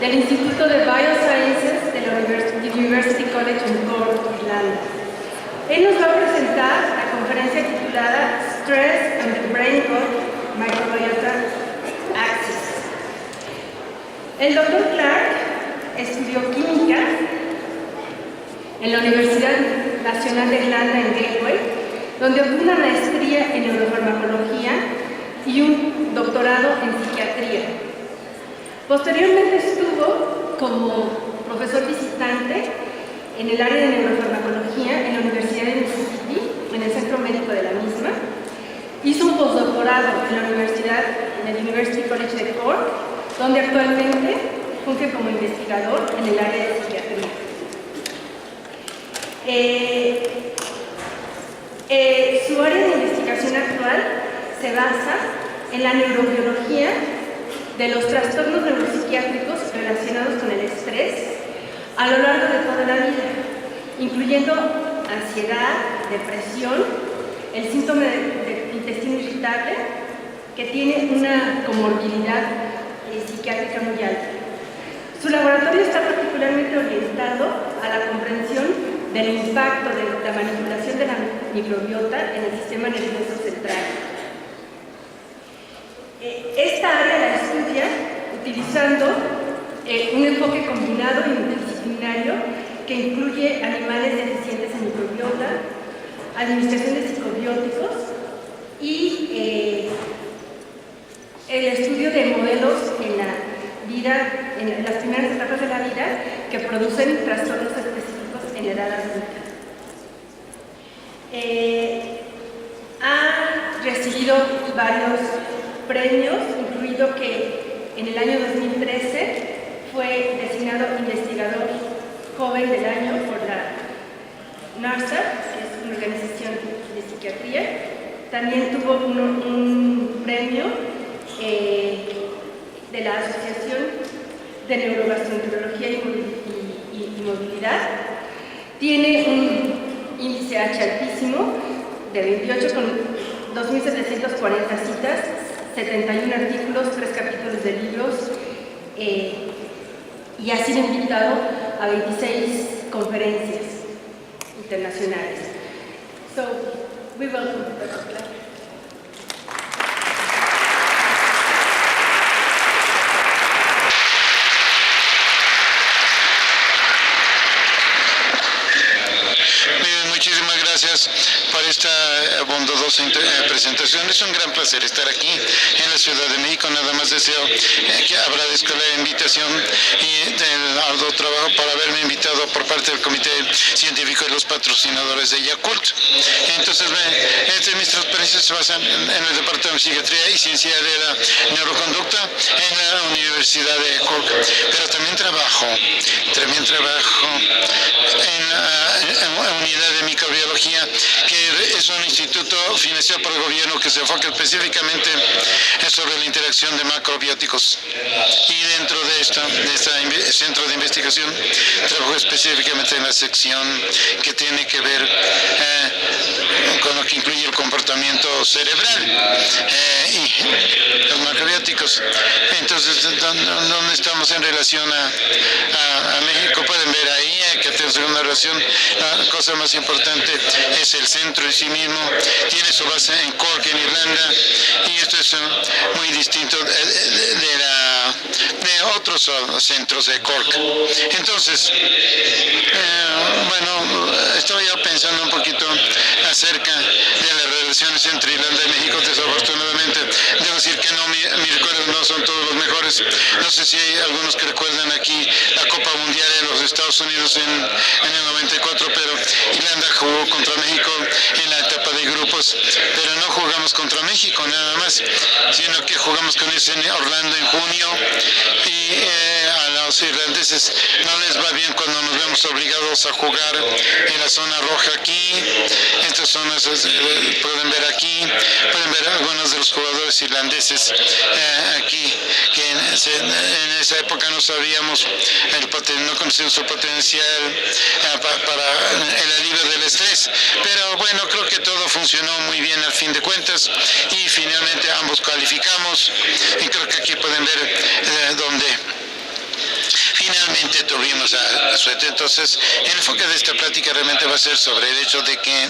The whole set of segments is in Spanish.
del Instituto de Biosciences de la University College en Cork, Irlanda. Él nos va a presentar la conferencia titulada Stress and the Brain-Gut Microbiota Axis. El Dr. Clark estudió química en la Universidad Nacional de Irlanda en Galway, donde obtuvo una maestría en neurofarmacología y un doctorado en psiquiatría. Posteriormente estuvo como profesor visitante en el área de neurofarmacología en la Universidad de Mississippi, en el centro médico de la misma. Hizo un postdoctorado en el University College de Cork, donde actualmente funge como investigador en el área de psiquiatría. Su área de investigación actual se basa en la neurobiología de los trastornos neuropsiquiátricos relacionados con el estrés a lo largo de toda la vida, incluyendo ansiedad, depresión, el síntoma de intestino irritable, que tiene una comorbilidad psiquiátrica muy alta. Su laboratorio está particularmente orientado a la comprensión del impacto de la manipulación de la microbiota en el sistema nervioso central. Esta área la estudia utilizando un enfoque combinado y multidisciplinario que incluye animales deficientes en microbiota, administración de psicobióticos y el estudio de modelos en la vida, en las primeras etapas de la vida que producen trastornos específicos en edad adulta. Ha recibido varios premios, incluido que en el año 2013 fue designado investigador joven del año por la NARSA, que es una organización de psiquiatría. También tuvo un premio de la Asociación de Neurogastroenterología y Movilidad. Tiene un índice H altísimo de 28 con 2.740 citas, 71 artículos, 3 capítulos de libros, y ha sido invitado a 26 conferencias internacionales. So, we welcome Dr. Clark. Muchísimas gracias por esta bondadosa presentación. Es un gran placer estar aquí en la Ciudad de México. Nada más deseo que agradezco la invitación y el arduo trabajo por haberme invitado por parte del Comité Científico y los patrocinadores de Yakult. Entonces, mis transparencias se basan en el Departamento de Psiquiatría y Ciencia de la Neuroconducta en la Universidad de Cork. Pero también trabajo en la unidad de microbiología, que es un instituto financiado por el gobierno que se enfoca específicamente sobre la interacción de macrobióticos. Y dentro de este centro de investigación trabajo específicamente en la sección que tiene que ver con lo que incluye el comportamiento cerebral y los macrobióticos. Entonces, ¿dónde estamos en relación a México? Pueden ver ahí que tenemos una relación. La cosa más importante es el centro en sí mismo. Tiene su base en Cork, en Irlanda, y esto es muy distinto de otros centros de Cork. Entonces, estoy yo pensando un poquito acerca de las relaciones entre Irlanda y México. Desafortunadamente, debo decir que no, mis recuerdos no son todos los mejores. No sé si hay algunos que recuerdan aquí la Copa Mundial de los Estados Unidos en el 94, pero Irlanda jugó contra México en la etapa de grupos, pero no jugamos contra México nada más, sino que jugamos con ellos en Orlando en junio, y a los irlandeses no les va bien cuando nos vemos obligados a jugar en la zona roja aquí. Estas zonas pueden ver aquí, pueden ver algunos de los jugadores irlandeses aquí, que en esa época no sabíamos, no conocíamos su potencial para el alivio del estrés, pero bueno, creo que todo funcionó muy bien al fin de cuentas y finalmente ambos calificamos, y creo que aquí pueden ver donde finalmente tuvimos a suerte. Entonces, el enfoque de esta plática realmente va a ser sobre el hecho de que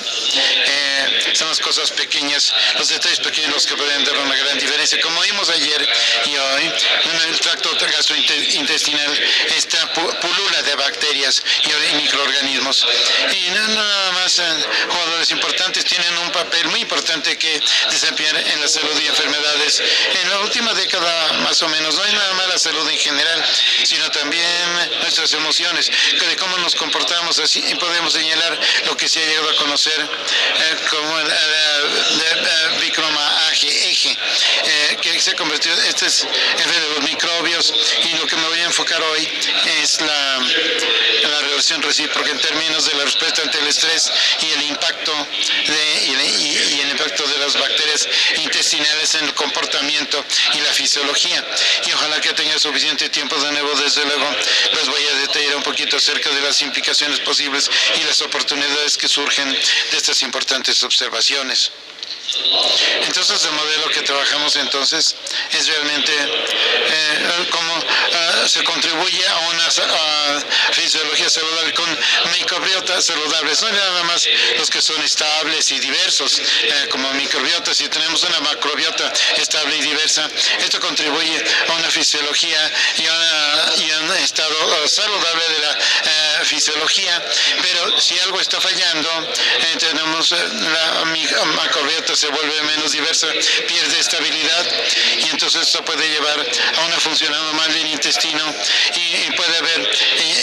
son las cosas pequeñas, los detalles pequeños los que pueden dar una gran diferencia. Como vimos ayer y hoy, en el tracto gastrointestinal está pulula de bacterias y microorganismos. Y no nada más jugadores importantes tienen un papel muy importante que desempeñar en la salud y enfermedades. En la última década, más o menos, no es nada más la salud en general, sino también nuestras emociones, de cómo nos comportamos. Así podemos señalar lo que se ha llegado a conocer como el eje, que se ha convertido, este es el de los microbios, y lo que me voy a enfocar hoy es la relación recíproca en términos de la respuesta ante el estrés y el impacto y el impacto de las bacterias intestinales en el comportamiento y la fisiología. Y ojalá que tenga suficiente tiempo de nuevo, desde luego, les voy a detallar un poquito acerca de las implicaciones posibles y las oportunidades que surgen de estas importantes observaciones. Entonces, el modelo que trabajamos entonces es realmente cómo se contribuye a una fisiología saludable con microbiotas saludables, no nada más los que son estables y diversos como microbiotas. Si tenemos una macrobiota estable y diversa, esto contribuye a una fisiología y a un estado saludable de la fisiología. Pero si algo está fallando, tenemos la macrobiota se vuelve menos diversa, pierde estabilidad, y entonces esto puede llevar a una funcionando mal del intestino y puede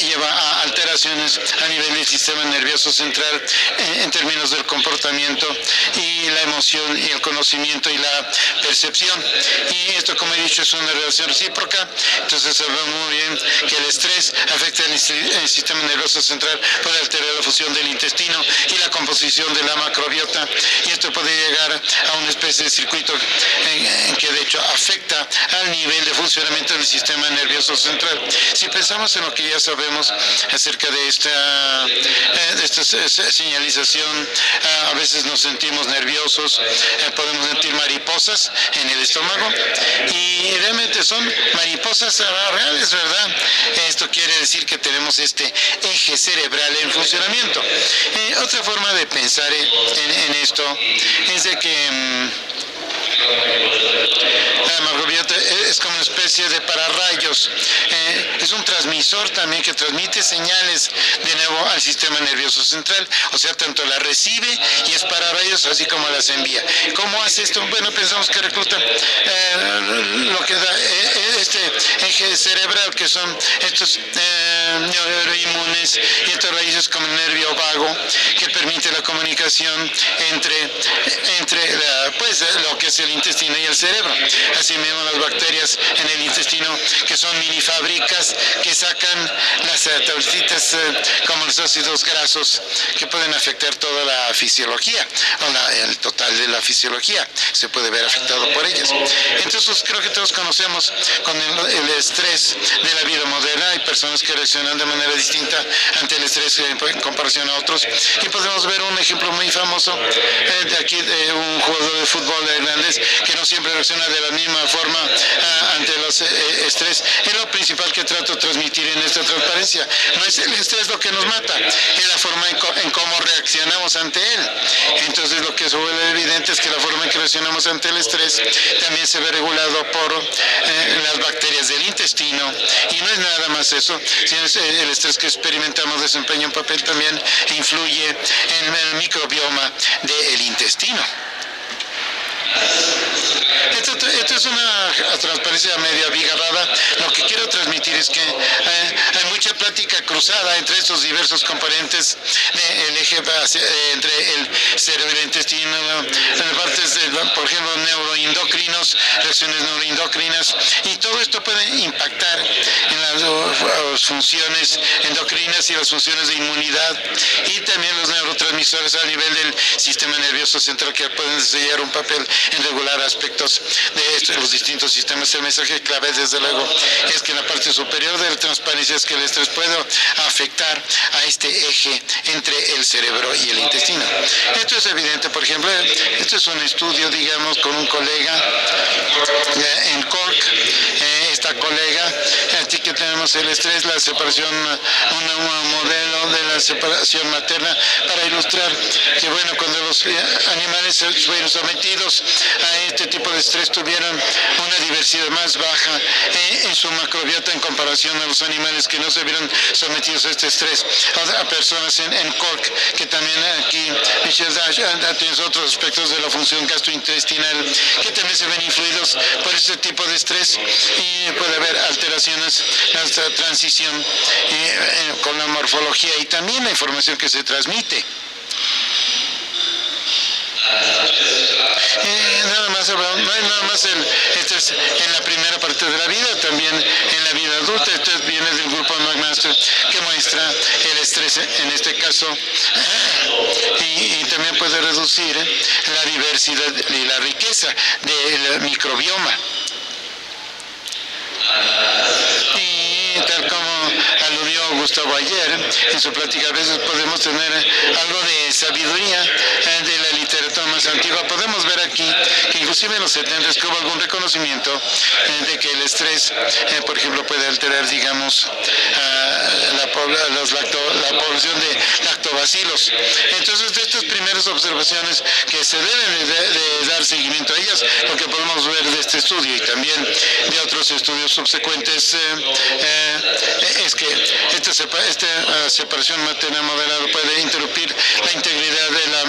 lleva a alteraciones a nivel del sistema nervioso central en términos del comportamiento y la emoción y el conocimiento y la percepción. Y esto, como he dicho, es una relación recíproca. Entonces sabemos muy bien que el estrés afecta el sistema nervioso central, puede alterar la función del intestino y la composición de la macrobiota, y esto puede llegar a una especie de circuito que de hecho afecta al nivel de funcionamiento del sistema nervioso central. Si pensamos en lo que ya sabemos acerca de esta señalización, a veces nos sentimos nerviosos, podemos sentir mariposas en el estómago, y realmente son mariposas reales, ¿verdad? Esto quiere decir que tenemos este eje cerebral en funcionamiento. Otra forma de pensar en esto es de que la macrobiota es como una especie de pararrayos, es un transmisor también que transmite señales de nuevo al sistema nervioso central, o sea, tanto la recibe y es pararrayos, así como las envía. ¿Cómo hace esto? Bueno, pensamos que recluta lo que da este eje cerebral, que son estos neuroinmunes y estos raíces como el nervio vago, que permite la comunicación entre lo que es el intestino y el cerebro. Asimismo, las bacterias en el intestino, que son mini fábricas que sacan las tabletitas como los ácidos grasos, que pueden afectar toda la fisiología, o el total de la fisiología se puede ver afectado por ellas. Entonces, creo que todos conocemos con el estrés de la vida moderna. Hay personas que reaccionan de manera distinta ante el estrés en comparación a otros, y podemos ver un ejemplo muy famoso de aquí, de un jugador de fútbol irlandés que no siempre reacciona de la misma forma ante los estrés. Es lo principal que trato de transmitir en esta transparencia. No es el estrés lo que nos mata, es la forma en cómo reaccionamos ante él. Entonces, lo que se vuelve evidente es que la forma en que reaccionamos ante el estrés también se ve regulado por las bacterias del intestino, y no es nada más eso, sino el estrés que experimentamos desempeña un papel también e influye en el microbioma del intestino. Esto es una transparencia media abigarrada. Lo que quiero transmitir es que hay mucha plática cruzada entre estos diversos componentes del eje entre el cerebro y el intestino, partes por ejemplo, neuroendocrinos, reacciones neuroendocrinas, y todo esto puede impactar en las funciones endocrinas y las funciones de inmunidad, y también los neurotransmisores a nivel del sistema nervioso central, que pueden desempeñar un papel en regular aspectos de los distintos sistemas. El mensaje clave, desde luego, es que en la parte superior de la transparencia es que el estrés puede afectar a este eje entre el cerebro y el intestino. Esto es evidente. Por ejemplo, esto es un estudio, digamos, con un colega en Cork. Está la colega. Aquí que tenemos el estrés, la separación, un modelo de la separación materna para ilustrar que, bueno, cuando los animales fueron sometidos a este tipo de estrés tuvieron una diversidad más baja en su macrobiota en comparación a los animales que no se vieron sometidos a este estrés. A personas en Cork, que también aquí Michelle Dash tiene otros aspectos de la función gastrointestinal que también se ven influidos por este tipo de estrés y puede haber alteraciones en esta transición con la morfología y también la información que se transmite. No hay nada más esto es en la primera parte de la vida, también en la vida adulta. Esto viene del grupo McMaster que muestra el estrés en este caso y también puede reducir la diversidad y la riqueza del microbioma. Y tal como aludió Gustavo ayer en su plática, a veces podemos tener algo de sabiduría de la literatura más antigua. Podemos ver aquí que inclusive en los 70 hubo algún reconocimiento de que el estrés, por ejemplo, puede alterar, digamos, la población de lactobacilos. Entonces, de estas primeras observaciones que se deben de dar seguimiento a ellas, lo que podemos ver de este estudio y también de otros estudios subsecuentes es que esta separación materna modelada puede interrumpir la integridad de la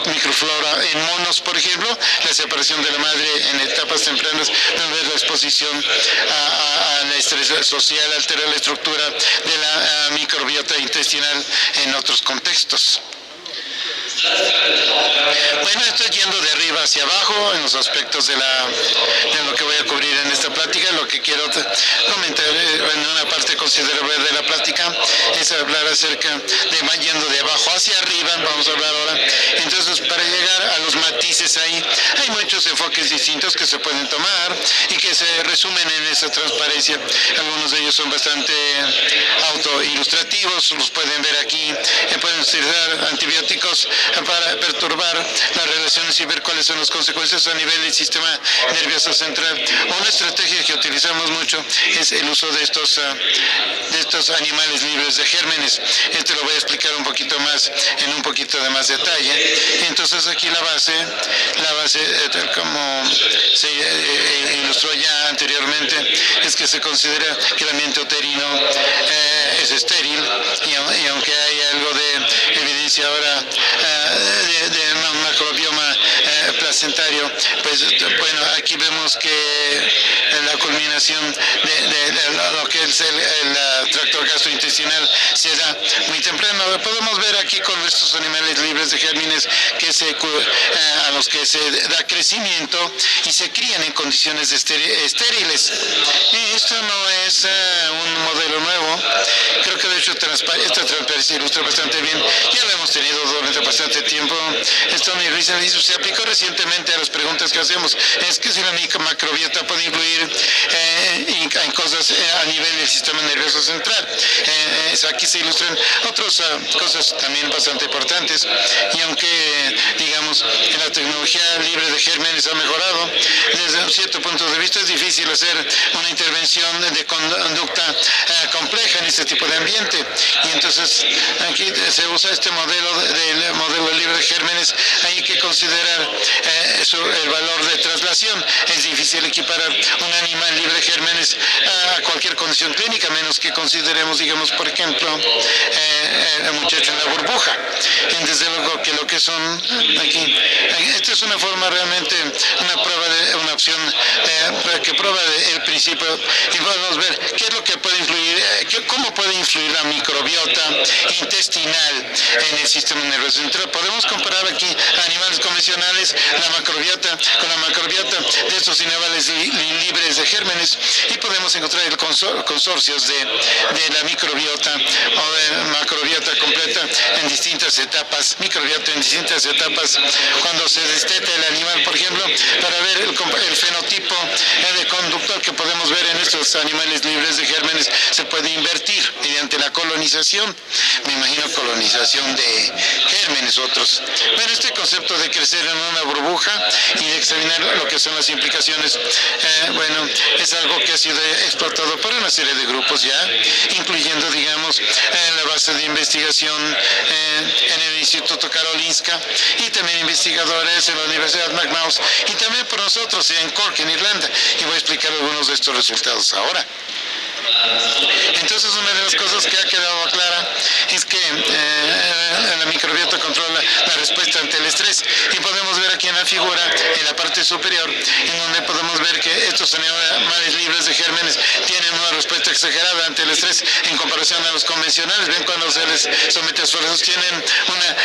microflora en monos, por ejemplo, la separación de la madre en etapas tempranas, ver la exposición al estrés social, altera la estructura de la microbiota intestinal en otros contextos. Bueno, estoy yendo de arriba hacia abajo en los aspectos de lo que voy a cubrir en esta plática. Lo que quiero comentar en una parte considerable de la plática es hablar acerca de yendo de abajo hacia arriba. Vamos a hablar ahora. Entonces, para llegar a los matices ahí, hay muchos enfoques distintos que se pueden tomar y que se resumen en esa transparencia. Algunos de ellos son bastante autoilustrativos, los pueden ver aquí. Pueden utilizar antibióticos para perturbar las relaciones y ver cuáles son las consecuencias a nivel del sistema nervioso central. Una estrategia que utilizamos mucho es el uso de estos animales libres de gérmenes. Esto lo voy a explicar un poquito más, en un poquito de más detalle. Entonces aquí la base tal como se ilustró ya anteriormente, es que se considera que el ambiente uterino es estéril y aunque hay algo de evidencia ahora de un macrobioma placentario, pues bueno, aquí vemos que la culminación de lo que es el tracto gastrointestinal se da muy temprano. Podemos ver aquí con estos animales libres de gérmenes a los que se da crecimiento y se crían en condiciones estériles. Y esto no es un modelo nuevo. Creo que de hecho esta transparencia ilustra bastante bien. Ya lo hemos tenido durante bastante tiempo. Esto se aplicó recientemente a las preguntas que hacemos. Es que si la macrobiota puede influir en cosas a nivel del sistema nervioso central. Aquí se ilustran otras cosas también bastante importantes. Y aunque, digamos, la tecnología libre de gérmenes ha mejorado, desde un cierto punto de vista es difícil hacer una intervención de conducta compleja en este tipo de ambiente. Y entonces aquí se usa este modelo del modelo libre de gérmenes. Hay que considerar el valor de traslación. Es difícil equiparar un animal libre de gérmenes a cualquier condición clínica, menos que consideremos, digamos, por ejemplo, el muchacho en la burbuja. Desde luego que lo que son aquí, esta es una forma realmente, una opción que prueba el principio y podemos ver qué es lo que puede influir, cómo puede influir la microbiota intestinal en el sistema nervioso central. Podemos comparar aquí animales convencionales, la macrobiota con la macrobiota de estos animales libres de gérmenes y podemos encontrar consorcios de la microbiota o de macrobiota completa en distintas etapas, microbiota en distintas etapas, cuando se desteta el animal, por ejemplo, para ver el fenotipo de conductor que podemos ver en estos animales libres de gérmenes, se puede invertir mediante la colonización, me imagino colonización de gérmenes, otros. Bueno, este concepto de crecer en una burbuja y de examinar lo que son las implicaciones, bueno, es algo que ha sido explotado por una serie de grupos ya, incluyendo, digamos, la base de investigación en el Instituto Karolinska y también investigadores en la Universidad McMaster y también por nosotros en Cork, en Irlanda. Y voy a explicar algunos de estos resultados ahora. Entonces, una de las cosas que ha quedado clara es que la microbiota controla la respuesta ante el estrés, y podemos ver aquí en la figura, en la parte superior, en donde podemos ver que estos animales libres de gérmenes tienen una respuesta exagerada ante el estrés en comparación a los convencionales. Ven, cuando se les somete a esfuerzos tienen una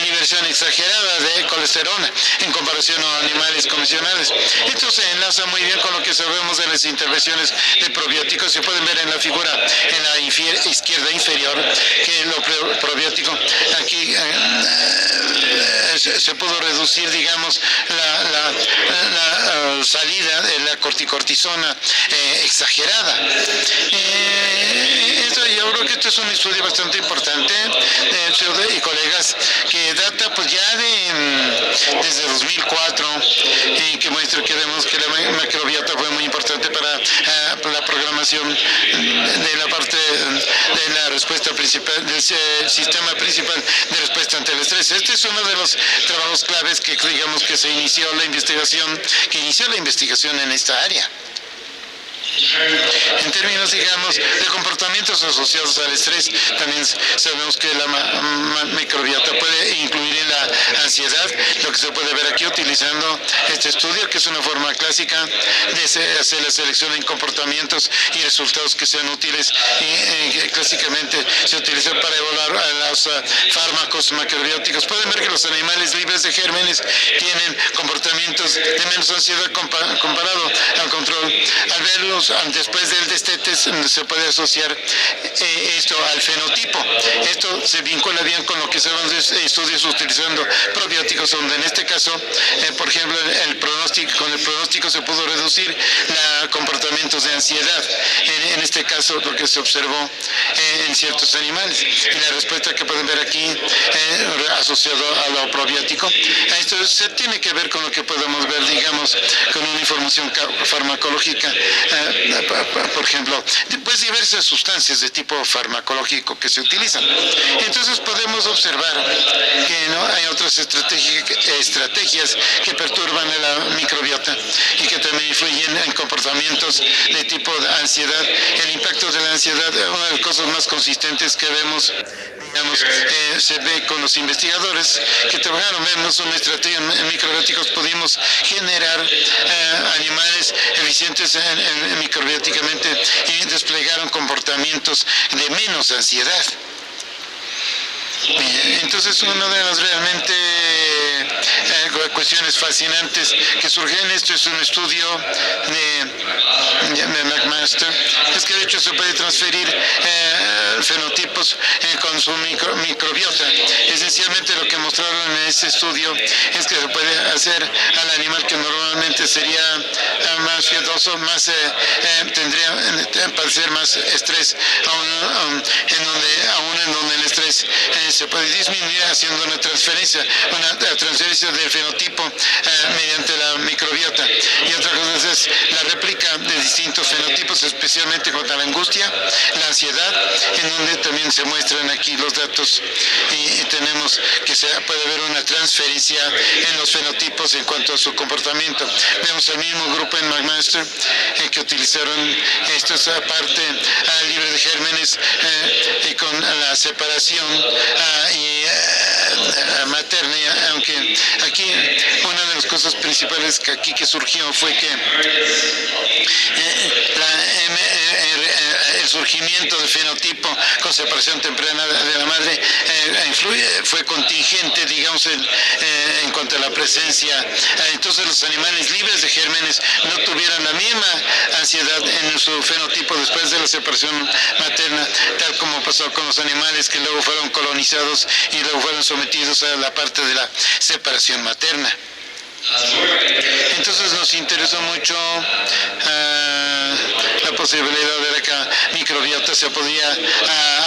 liberación exagerada de colesterol en comparación a animales convencionales. Esto se enlaza muy bien con lo que sabemos de las intervenciones de probióticos. Se pueden ver en la figura en la izquierda inferior que lo probiótico aquí se pudo reducir, digamos, la salida de la corticortisona exagerada. Yo creo que esto es un estudio bastante importante y colegas que data pues ya desde 2004 que muestra que vemos que la microbiota fue muy importante para la programación de la parte de la respuesta principal del sistema principal de respuesta ante el estrés. Este es uno de los trabajos claves que digamos que inició la investigación en esta área. En términos, digamos, de comportamientos asociados al estrés, también sabemos que la microbiota puede incluir en la ansiedad, lo que se puede ver aquí utilizando este estudio, que es una forma clásica de hacer la selección en comportamientos y resultados que sean útiles, y clásicamente se utiliza para evaluar a los fármacos macrobióticos. Pueden ver que los animales libres de gérmenes tienen comportamientos de menos ansiedad comparado al control. Al verlos después del destete se puede asociar esto al fenotipo. Esto se vincula bien con lo que se ven estudios utilizando probióticos, donde en este caso, por ejemplo, con el pronóstico se pudo reducir los comportamientos de ansiedad. En este caso, lo que se observó en ciertos animales. Y la respuesta que pueden ver aquí asociado a lo probiótico, esto se tiene que ver con lo que podemos ver, digamos, con una información farmacológica. Por ejemplo, pues diversas sustancias de tipo farmacológico que se utilizan. Entonces podemos observar que no hay otras estrategias que perturban a la microbiota y que también influyen en comportamientos de tipo de ansiedad. El impacto de la ansiedad, una de las cosas más consistentes que vemos, digamos, se ve con los investigadores que trabajaron menos una estrategia en microbióticos. Pudimos generar animales eficientes microbióticamente y desplegaron comportamientos de menos ansiedad. Entonces, una de las realmente cuestiones fascinantes que surgen, esto es un estudio de McMaster, es que de hecho se puede transferir fenotipos con su microbiota. Esencialmente lo que mostraron en ese estudio es que se puede hacer al animal que normalmente sería más miedoso, más tendría padecer más estrés, aún en donde el estrés se puede disminuir haciendo una transferencia del fenotipo mediante la microbiota. Y otra cosa es la réplica de distintos fenotipos, especialmente contra la angustia, la ansiedad, en donde también se muestran aquí los datos y tenemos que se puede haber una transferencia en los fenotipos en cuanto a su comportamiento. Vemos el mismo grupo en McMaster que utilizaron esta parte libre de gérmenes y con la separación materna, aunque aquí una de las cosas principales que surgió fue que el surgimiento del fenotipo con separación temprana de la madre fue contingente, digamos, en cuanto a la presencia. Entonces los animales libres de gérmenes no tuvieron la misma ansiedad en su fenotipo después de la separación materna, tal como pasó con los animales que luego fueron colonizados y luego fueron sometidos a la parte de la separación materna. Entonces nos interesó mucho la posibilidad de que la microbiota se podía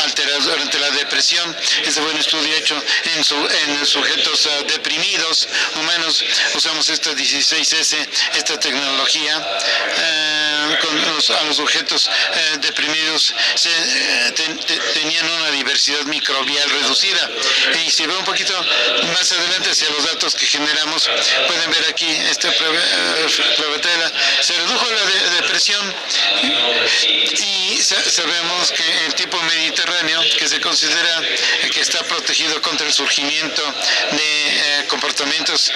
alterar durante la depresión. Este fue un estudio hecho en sujetos deprimidos humanos. Usamos esta 16S, esta tecnología. A los sujetos deprimidos tenían una diversidad microbial reducida. Y si veo un poquito más adelante hacia los datos que generamos, pueden ver aquí esta prueba. Se redujo la depresión y sabemos que el tipo mediterráneo, que se considera que está protegido contra el surgimiento de comportamientos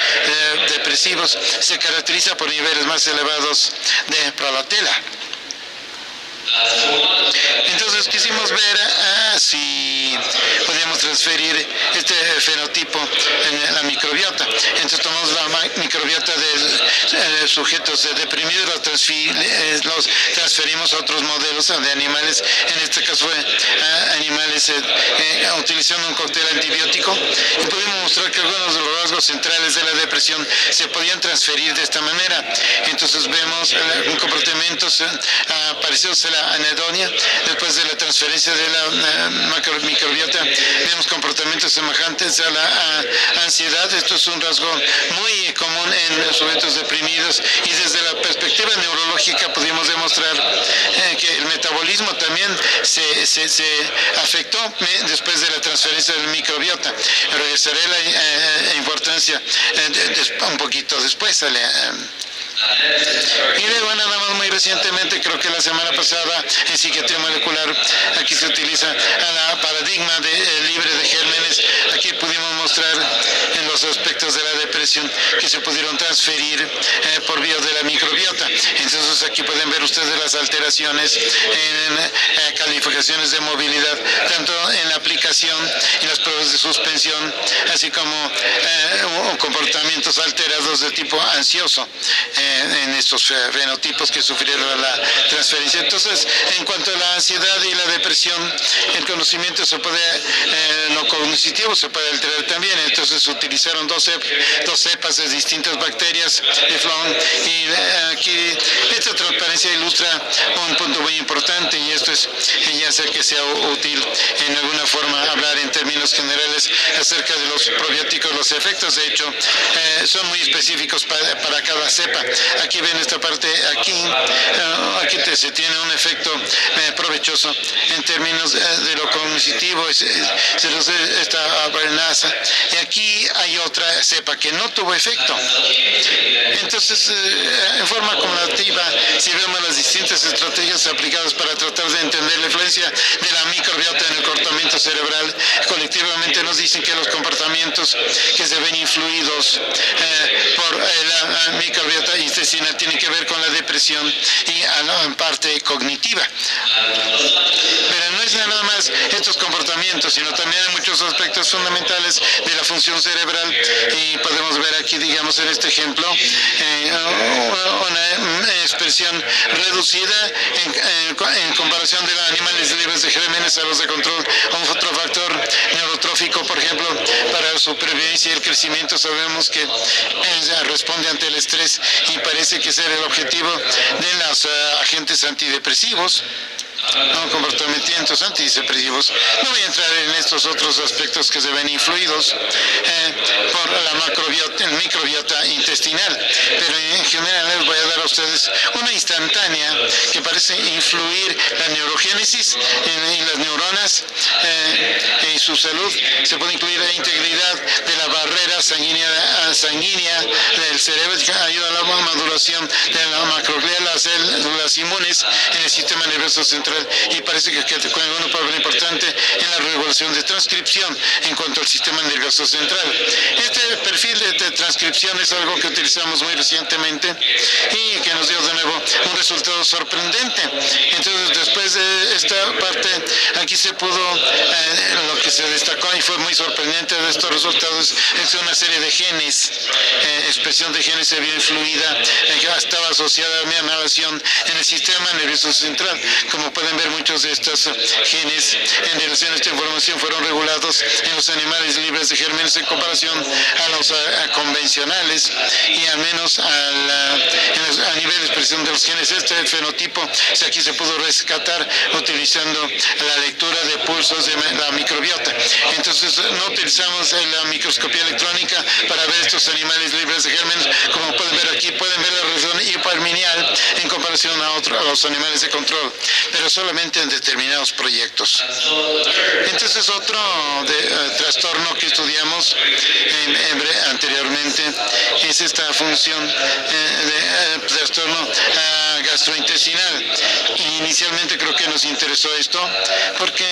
depresivos, se caracteriza por niveles más elevados de prolactina. Entonces quisimos ver si podíamos transferir este fenotipo en la microbiota. Entonces tomamos la microbiota de sujetos deprimidos, los transferimos a otros modelos de animales. En este caso fue animales utilizando un cóctel antibiótico, y pudimos mostrar que algunos de los rasgos centrales de la depresión se podían transferir de esta manera. Entonces vemos comportamientos parecidos a la anedonia. Después de la transferencia de la microbiota, vemos comportamientos semejantes a la ansiedad. Esto es un rasgo muy común en los sujetos deprimidos, y desde la perspectiva neurológica pudimos demostrar que el metabolismo también se afectó después de la transferencia del microbiota. Regresaré a la importancia un poquito después. Y luego nada más muy recientemente, creo que la semana pasada, en psiquiatría molecular, aquí se utiliza el paradigma libre de gérmenes. Aquí pudimos mostrar en los aspectos de la depresión que se pudieron transferir por vía de la microbiota. Entonces aquí pueden ver ustedes las alteraciones en calificaciones de movilidad, tanto en la aplicación y las pruebas de suspensión, así como comportamientos alterados de tipo ansioso en estos fenotipos que sufrieron la transferencia. Entonces, en cuanto a la ansiedad y la depresión, el conocimiento se puede, lo cognitivo se puede alterar también. Entonces, utilizaron dos cepas de distintas bacterias de Flon, y aquí esta transparencia ilustra un punto muy importante, y esto es, ya sé que sea útil en alguna forma hablar en términos generales acerca de los probióticos. Los efectos, de hecho, son muy específicos para cada cepa. Aquí ven esta parte, aquí se tiene un efecto provechoso en términos de lo cognitivo, se nos da esta amenaza, y aquí hay otra cepa que no tuvo efecto. Entonces, en forma acumulativa, si vemos las distintas estrategias aplicadas para tratar de entender la influencia de la microbiota en el comportamiento cerebral, colectivamente nos dicen que los comportamientos que se ven influidos por la microbiota intestinal tienen que ver con la depresión y en parte cognitiva. Pero no es nada más estos comportamientos, sino también hay muchos aspectos fundamentales de la función cerebral, y podemos ver aquí, digamos, en este ejemplo, una expresión reducida en comparación de los animales libres de gérmenes a los de control. Un otro factor neurotrófico, por ejemplo, para la supervivencia y el crecimiento, sabemos que responde ante el estrés, y parece que ser el objetivo de los agentes antidepresivos, comportamientos antidepresivos. No voy a entrar en estos otros aspectos que se ven influidos por la microbiota intestinal, pero en general les voy a dar a ustedes una instantánea que parece influir la neurogénesis en las neuronas y su salud. Se puede incluir la integridad de la barrera sanguínea del cerebro, que ayuda a la maduración de la macroglia, las células inmunes en el sistema nervioso central, y parece que juega un papel importante en la regulación de transcripción en cuanto al sistema nervioso central. Este perfil de transcripción es algo que utilizamos muy recientemente y que nos dio de nuevo un resultado sorprendente. Entonces, después de esta parte, aquí se pudo, lo que se destacó y fue muy sorprendente de estos resultados, es una serie de genes, expresión de genes se vio influida, que estaba asociada a una inhalación en el sistema nervioso central. Como pueden ver, muchos de estos genes en relación a esta información fueron regulados en los animales libres de gérmenes en comparación a los convencionales, y al menos a nivel de expresión de los genes este fenotipo, aquí se pudo rescatar utilizando la lectura de pulsos de la microbiota. Entonces no utilizamos la microscopía electrónica para ver estos animales libres de gérmenes. Como pueden ver aquí, pueden ver la región hiperminial en comparación a los animales de control, pero solamente en determinados proyectos. Entonces otro trastorno que estudiamos anteriormente es esta función de trastorno gastrointestinal. Inicialmente creo que nos interesó esto porque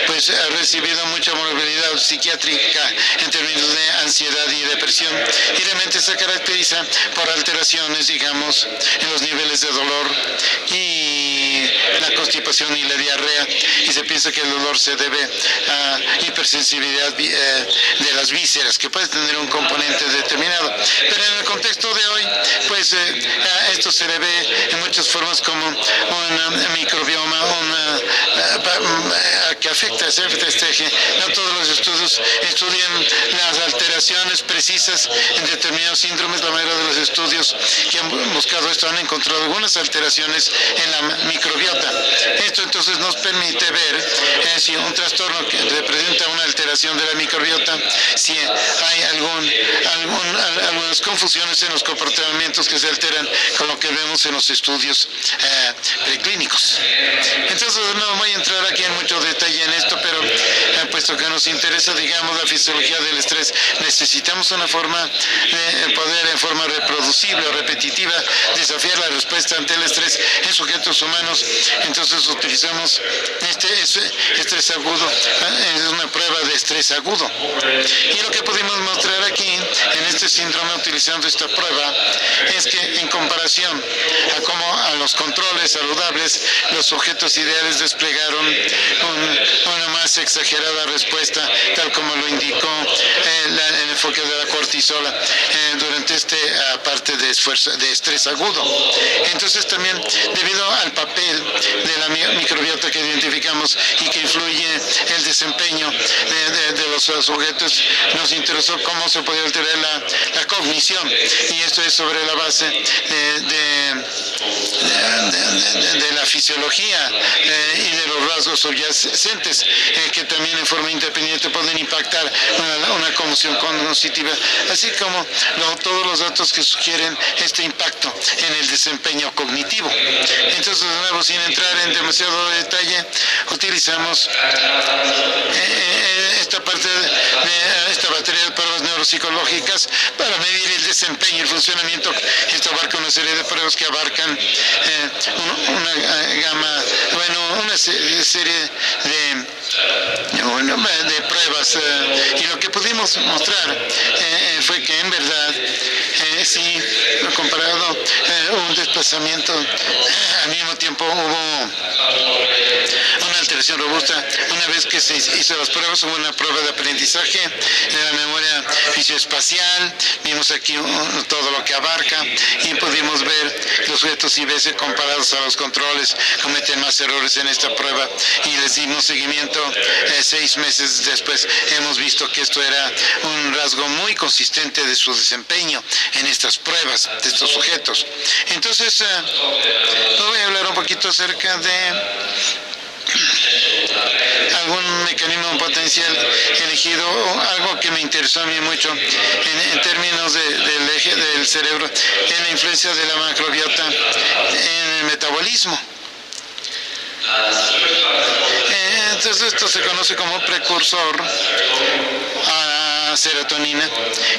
pues ha recibido mucha movilidad psiquiátrica en términos de ansiedad y depresión, y realmente se caracteriza por alteraciones, digamos, en los niveles de dolor y la constipación y la diarrea, y se piensa que el dolor se debe a hipersensibilidad de las vísceras, que puede tener un componente determinado. Pero en el contexto de hoy, pues esto se le ve en muchas formas como un microbioma, que afecta este eje. No todos los estudios estudian las alteraciones precisas en determinados síndromes. La mayoría de los estudios que han buscado esto han encontrado algunas alteraciones en la microbiota. Esto entonces nos permite ver si un trastorno que representa una alteración de la microbiota, si hay algunas confusiones en los comportamientos que se alteran con lo que vemos en los estudios preclínicos. Entonces no voy a entrar aquí en mucho detalle en esto, pero puesto que nos interesa, digamos, la fisiología del estrés, necesitamos una forma de poder en forma reproducible o repetitiva desafiar la respuesta ante el estrés en sujetos humanos. Entonces utilizamos este estrés agudo, es una prueba de estrés agudo. Y lo que pudimos mostrar aquí en este síndrome utilizando esta prueba es que en comparación a cómo a los controles saludables, los sujetos ideales desplegaron una más exagerada respuesta, tal como lo indicó el enfoque de la cortisola durante parte de estrés agudo. Entonces también debido al papel de la microbiota que identificamos y que influye el desempeño de los sujetos, nos interesó cómo se podía alterar la cognición, y esto es sobre la base de la fisiología y de los rasgos subyacentes que también en forma independiente pueden impactar una conmoción cognitiva, así como todos los datos que sugieren este impacto en el desempeño cognitivo. Entonces, de nuevo, sin entrar en demasiado detalle, utilizamos esta parte de esta batería de pruebas neuropsicológicas para medir el desempeño y el funcionamiento. Esto abarca una serie de pruebas que abarcan una serie de pruebas, y lo que pudimos mostrar fue que en verdad sí, comparado un desplazamiento, al mismo tiempo hubo una alteración robusta. Una vez que se hizo las pruebas, hubo una prueba de aprendizaje de la memoria fisioespacial. Vimos aquí todo lo que abarca y pudimos ver que los sujetos IBS comparados a los controles cometen más errores en esta prueba, y les dimos seguimiento 6 meses después. Hemos visto que esto era un rasgo muy consistente de su desempeño en estas pruebas de estos sujetos. Entonces, voy a hablar un poquito acerca de algún mecanismo potencial elegido, algo que me interesó a mí mucho en términos del eje del cerebro, en la influencia de la macrobiota en el metabolismo. Entonces esto se conoce como precursor a la serotonina,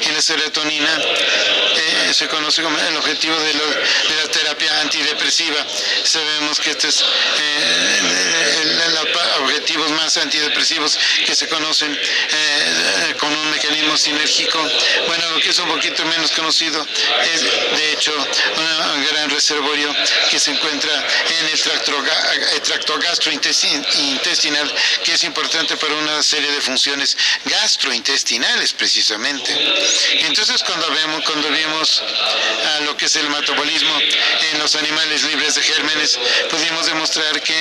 y la serotonina se conoce como el objetivo de la terapia antidepresiva. Sabemos que este es los objetivos más antidepresivos que se conocen con un mecanismo sinérgico. Bueno, lo que es un poquito menos conocido es, de hecho, un gran reservorio que se encuentra en el tracto gastrointestinal, que es importante para una serie de funciones gastrointestinales, precisamente. Entonces, cuando vimos lo que es el metabolismo en los animales libres de gérmenes, pudimos demostrar que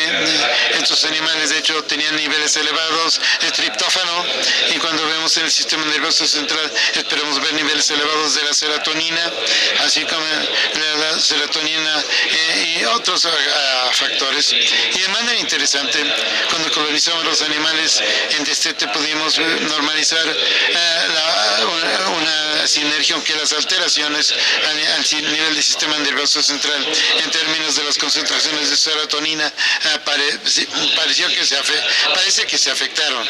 estos animales, de hecho, tenían niveles elevados de triptófano, y cuando vemos en el sistema nervioso central esperamos ver niveles elevados de la serotonina, así como la serotonina y otros factores. Y de manera interesante, cuando colonizamos los animales en destete pudimos normalizar una sinergia, aunque las alteraciones al nivel del sistema nervioso central en términos de las concentraciones de serotonina parece que se afectaron.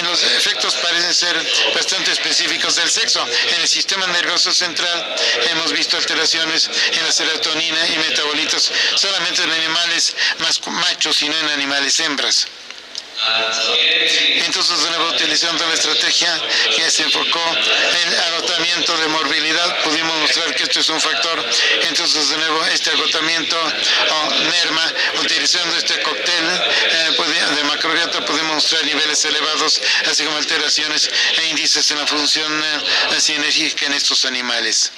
Los efectos parecen ser bastante específicos del sexo. En el sistema nervioso central hemos visto alteraciones en la serotonina y metabolitos solamente en animales machos y no en animales hembras. Entonces, de nuevo, utilizando la estrategia que se enfocó en el agotamiento de morbilidad, pudimos mostrar que esto es un factor. Entonces, de nuevo, este agotamiento o merma, utilizando este cóctel de macrobiota, pudimos mostrar niveles elevados, así como alteraciones e índices en la función sinérgica en estos animales.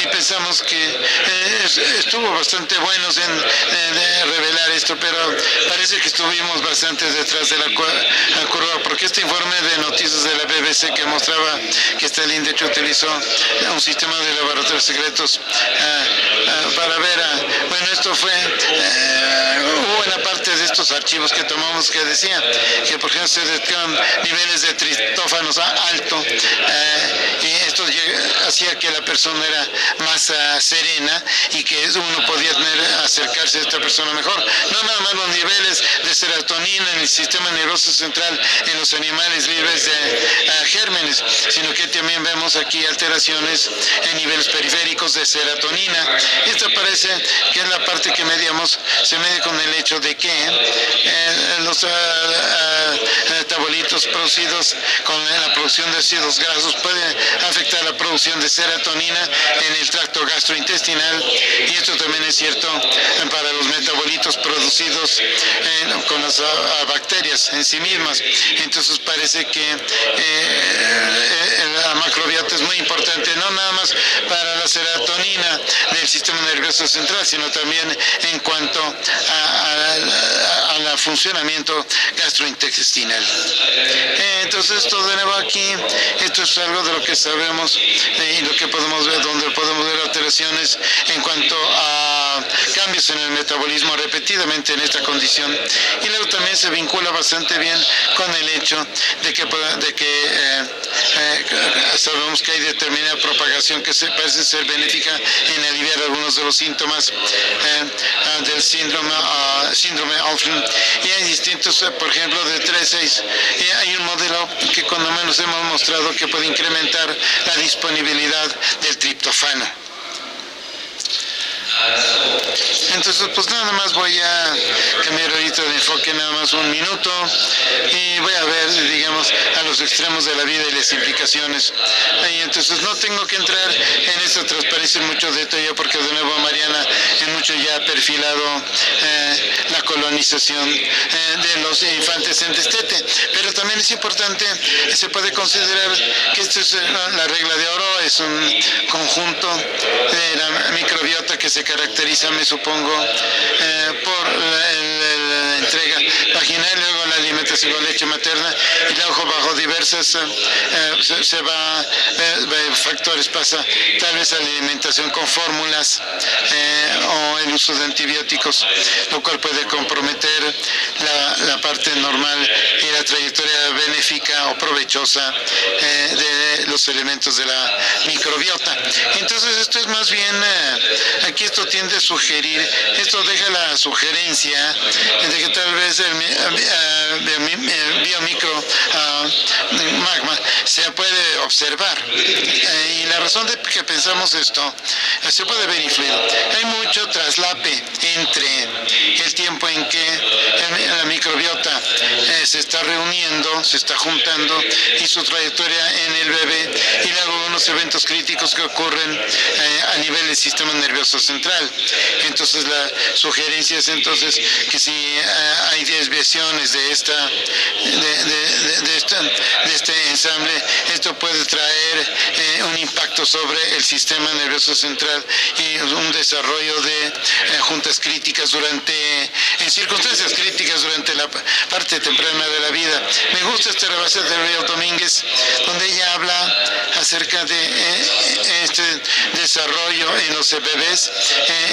Y pensamos que estuvo bastante buenos en revelar esto, pero parece que estuvimos bastante detrás de la curva, porque este informe de noticias de la BBC que mostraba que Stalin de hecho utilizó un sistema de laboratorios secretos para ver, bueno, esto fue, hubo una parte de estos archivos que tomamos que decía que por ejemplo se detectaban niveles de triptófanos alto, y esto hacía que la persona era más serena y que uno podía acercarse a esta persona mejor. No nada más los niveles de serotonina en el sistema nervioso central en los animales libres de gérmenes, sino que también vemos aquí alteraciones en niveles periféricos de serotonina. Esto parece que es la parte que mediamos, se mide con el hecho de que los metabolitos producidos con la producción de ácidos grasos pueden afectar la producción de serotonina en el tracto gastrointestinal, y esto también es cierto para los metabolitos producidos con las bacterias en sí mismas. Entonces parece que la macrobiota es muy importante, no nada más para la serotonina del sistema nervioso central, sino también en cuanto al funcionamiento gastrointestinal. Entonces esto de nuevo aquí, esto es algo de lo que sabemos y lo que podemos ver, donde podemos ver alteraciones en cuanto a cambios en el metabolismo repetidamente en esta condición. Y luego también se vincula bastante bien con el hecho de que sabemos que hay determinada propagación que parece ser benéfica en aliviar algunos de los síntomas del síndrome Alfred. Y hay distintos, por ejemplo, de 3-6. Hay un modelo que cuando menos hemos mostrado que puede incrementar la disponibilidad del triptófano. Entonces, pues nada más voy a cambiar ahorita de enfoque nada más un minuto y voy a ver, digamos, a los extremos de la vida y las implicaciones. Y entonces no tengo que entrar en esta transparencia en mucho detalle porque de nuevo Mariana en mucho ya ha perfilado la colonización de los infantes en destete. Pero también es importante, se puede considerar que esto es la regla de oro, es un conjunto de la microbiota que se caracteriza, me supongo, por la entrega vaginal, luego la alimentación con leche materna, y luego bajo diversas se va factores, pasa tal vez a la alimentación con fórmulas o el uso de antibióticos, lo cual puede comprometer la parte normal y la trayectoria benéfica o provechosa de los elementos de la microbiota. Entonces esto es más bien, aquí esto tiende a sugerir, esto deja la sugerencia de que tal vez el biomicro magma se puede observar. Y la razón de que pensamos esto, se puede ver influir. Hay mucho traslape entre el tiempo en que la microbiota se está reuniendo, se está juntando, y su trayectoria en el bebé, y luego unos eventos críticos que ocurren a nivel del sistema nervioso central. Entonces la sugerencia es entonces que si hay desviaciones de este ensamble, esto puede traer un impacto sobre el sistema nervioso central y un desarrollo de juntas críticas en circunstancias críticas durante la parte temprana de la vida. Me gusta este rebase de Río Domínguez, donde ella habla acerca de este desarrollo en los bebés,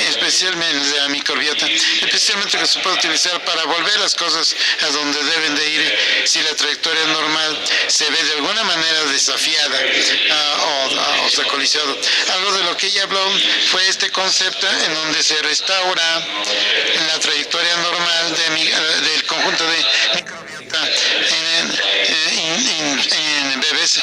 especialmente de la microbiota, especialmente que se puede utilizar para volver las cosas a donde deben de ir si la trayectoria normal se ve de alguna manera desafiada o obstaculizado. Algo de lo que ella habló fue este concepto en donde se restaura la trayectoria normal del conjunto de microbiota en bebés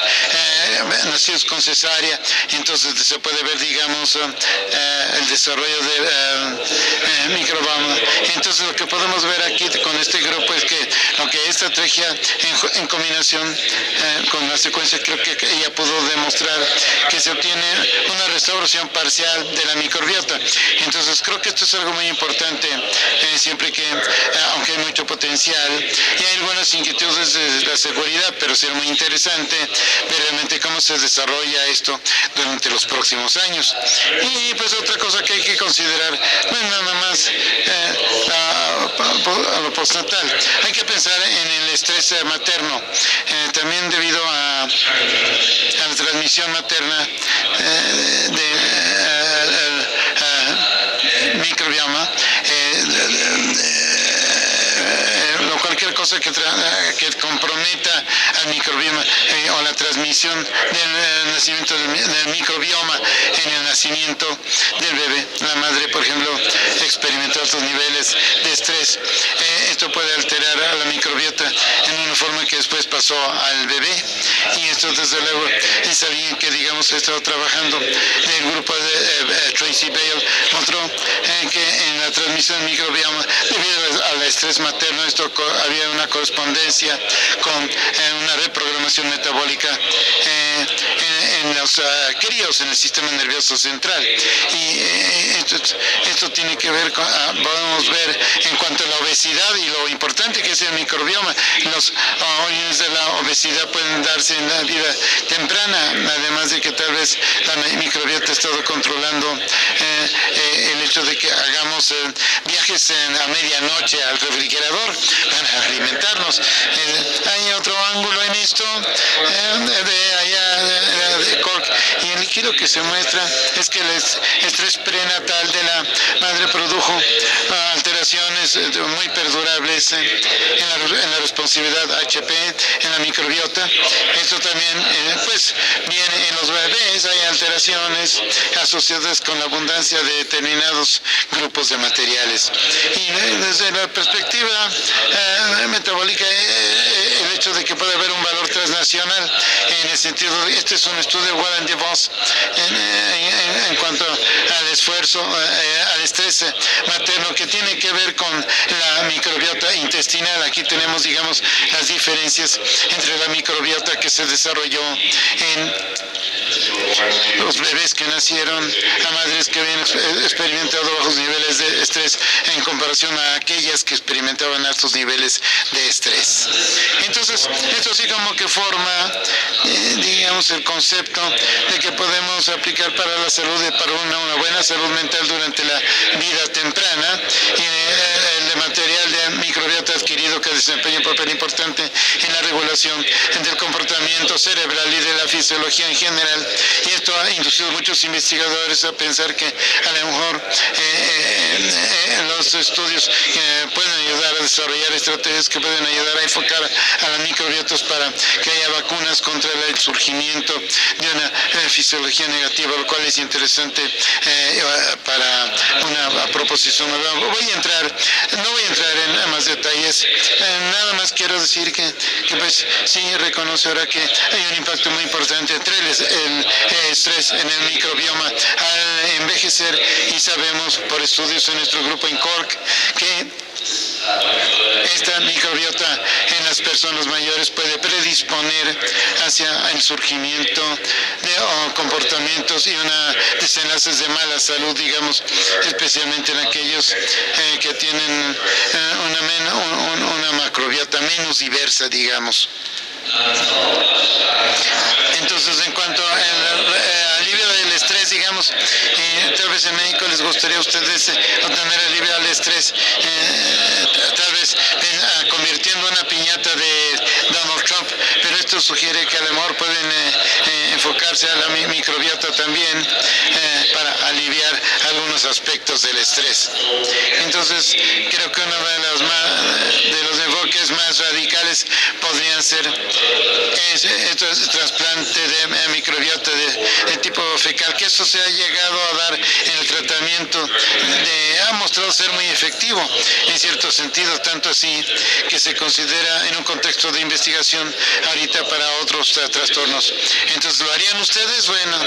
nacidos con cesárea. Entonces se puede ver, digamos, el desarrollo de microbioma. Entonces lo que podemos ver aquí con este grupo es que lo que esta estrategia en combinación con la secuencia, creo que ella pudo demostrar que se obtiene una restauración parcial de la microbiota. Entonces creo que esto es algo muy importante, siempre que, aunque hay mucho potencial y hay algunas inquietudes de la seguridad, pero será muy interesante ver realmente cómo se desarrolla esto durante los próximos años. Y pues otra cosa que hay que considerar no es nada más a lo postnatal, hay que pensar en el estrés materno, también debido a la transmisión materna de microbioma, cualquier cosa que comprometa al microbioma o la transmisión del nacimiento del microbioma en el nacimiento del bebé. La madre, por ejemplo, experimentó altos niveles de estrés. Esto puede alterar a la microbiota en una forma que después pasó al bebé. Y esto, desde luego, es alguien que, digamos, ha estado trabajando del grupo de Tracy Bale, mostró que en la transmisión del microbioma, debido al estrés materno, esto había una correspondencia con una reprogramación metabólica en los críos en el sistema nervioso central. Y esto tiene que ver con, podemos ver en cuanto a la obesidad y lo importante que es el microbioma. Los orígenes de la obesidad pueden darse en la vida temprana, además de que tal vez la microbiota ha estado controlando el hecho de que hagamos viajes a medianoche al refrigerador para alimentarnos. Hay otro ángulo en esto de allá de Cork, y el líquido que se muestra es que el estrés prenatal de la madre produjo alteraciones muy perdurables en la responsividad HP, en la microbiota. Esto también pues viene en los bebés, hay alteraciones asociadas con la abundancia de determinados grupos de materiales. Y desde la perspectiva metabólica, el hecho de que puede haber un valor transnacional, en el sentido, este es un estudio de Warren DeVos en cuanto al esfuerzo, al estrés materno, que tiene que ver con la microbiota intestinal. Aquí tenemos, digamos, las diferencias entre la microbiota que se desarrolló en los bebés que nacieron a madres que habían experimentado bajos niveles de estrés en comparación a aquellas que experimentaban altos niveles de estrés. Entonces, esto sí como que forma, digamos, el concepto de que podemos aplicar para la salud, para una buena salud mental durante la vida temprana, y el material de microbiota adquirido que desempeña un papel importante en la regulación del comportamiento cerebral y de la fisiología en general. Y esto ha inducido a muchos investigadores a pensar que a lo mejor los estudios pueden ayudar a desarrollar estrategias que pueden ayudar a enfocar a las microbiotas para que haya vacunas contra el surgimiento de una fisiología negativa, lo cual es interesante para una proposición. No voy a entrar en más detalles, nada más quiero decir que pues sí reconoce ahora que hay un impacto muy importante entre el estrés en el microbioma al envejecer, y sabemos por estudios en nuestro grupo en Cork que esta microbiota en las personas mayores puede predisponer hacia el surgimiento de comportamientos y desenlaces de mala salud, digamos, especialmente en aquellos que tienen una macrobiota menos diversa, digamos. Entonces, en cuanto al alivio del estrés, digamos, tal vez en México les gustaría a ustedes obtener alivio al estrés, tal vez convirtiendo una piñata de Donald Trump, pero esto sugiere que a lo mejor pueden enfocarse a la microbiota también para aliviar algunos aspectos del estrés. Entonces, creo que uno de los enfoques más radicales podrían ser estos trasplantes de microbiota de tipo fecal, que eso se ha llegado a dar en el tratamiento, ha mostrado ser muy efectivo en cierto sentido, tanto así que se considera en un contexto de investigación ahorita para otros trastornos. Entonces, ¿lo harían ustedes? Bueno,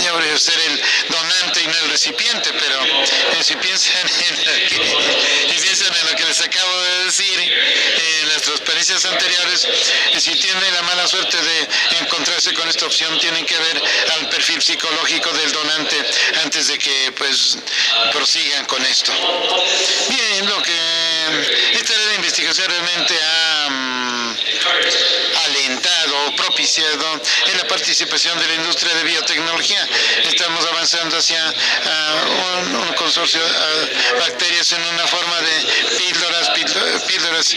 yo voy a ser el donante y no el recipiente, pero si piensan en lo que les acabo de decir, en las transparencias anteriores, si tienen la mala suerte de encontrarse con esta opción, tienen que ver al perfil psicológico del donante antes de que pues prosigan con esto. Bien, esta era la investigación realmente ha alentado o propiciado en la participación de la industria de biotecnología. Estamos avanzando hacia un consorcio de bacterias en una forma de píldoras,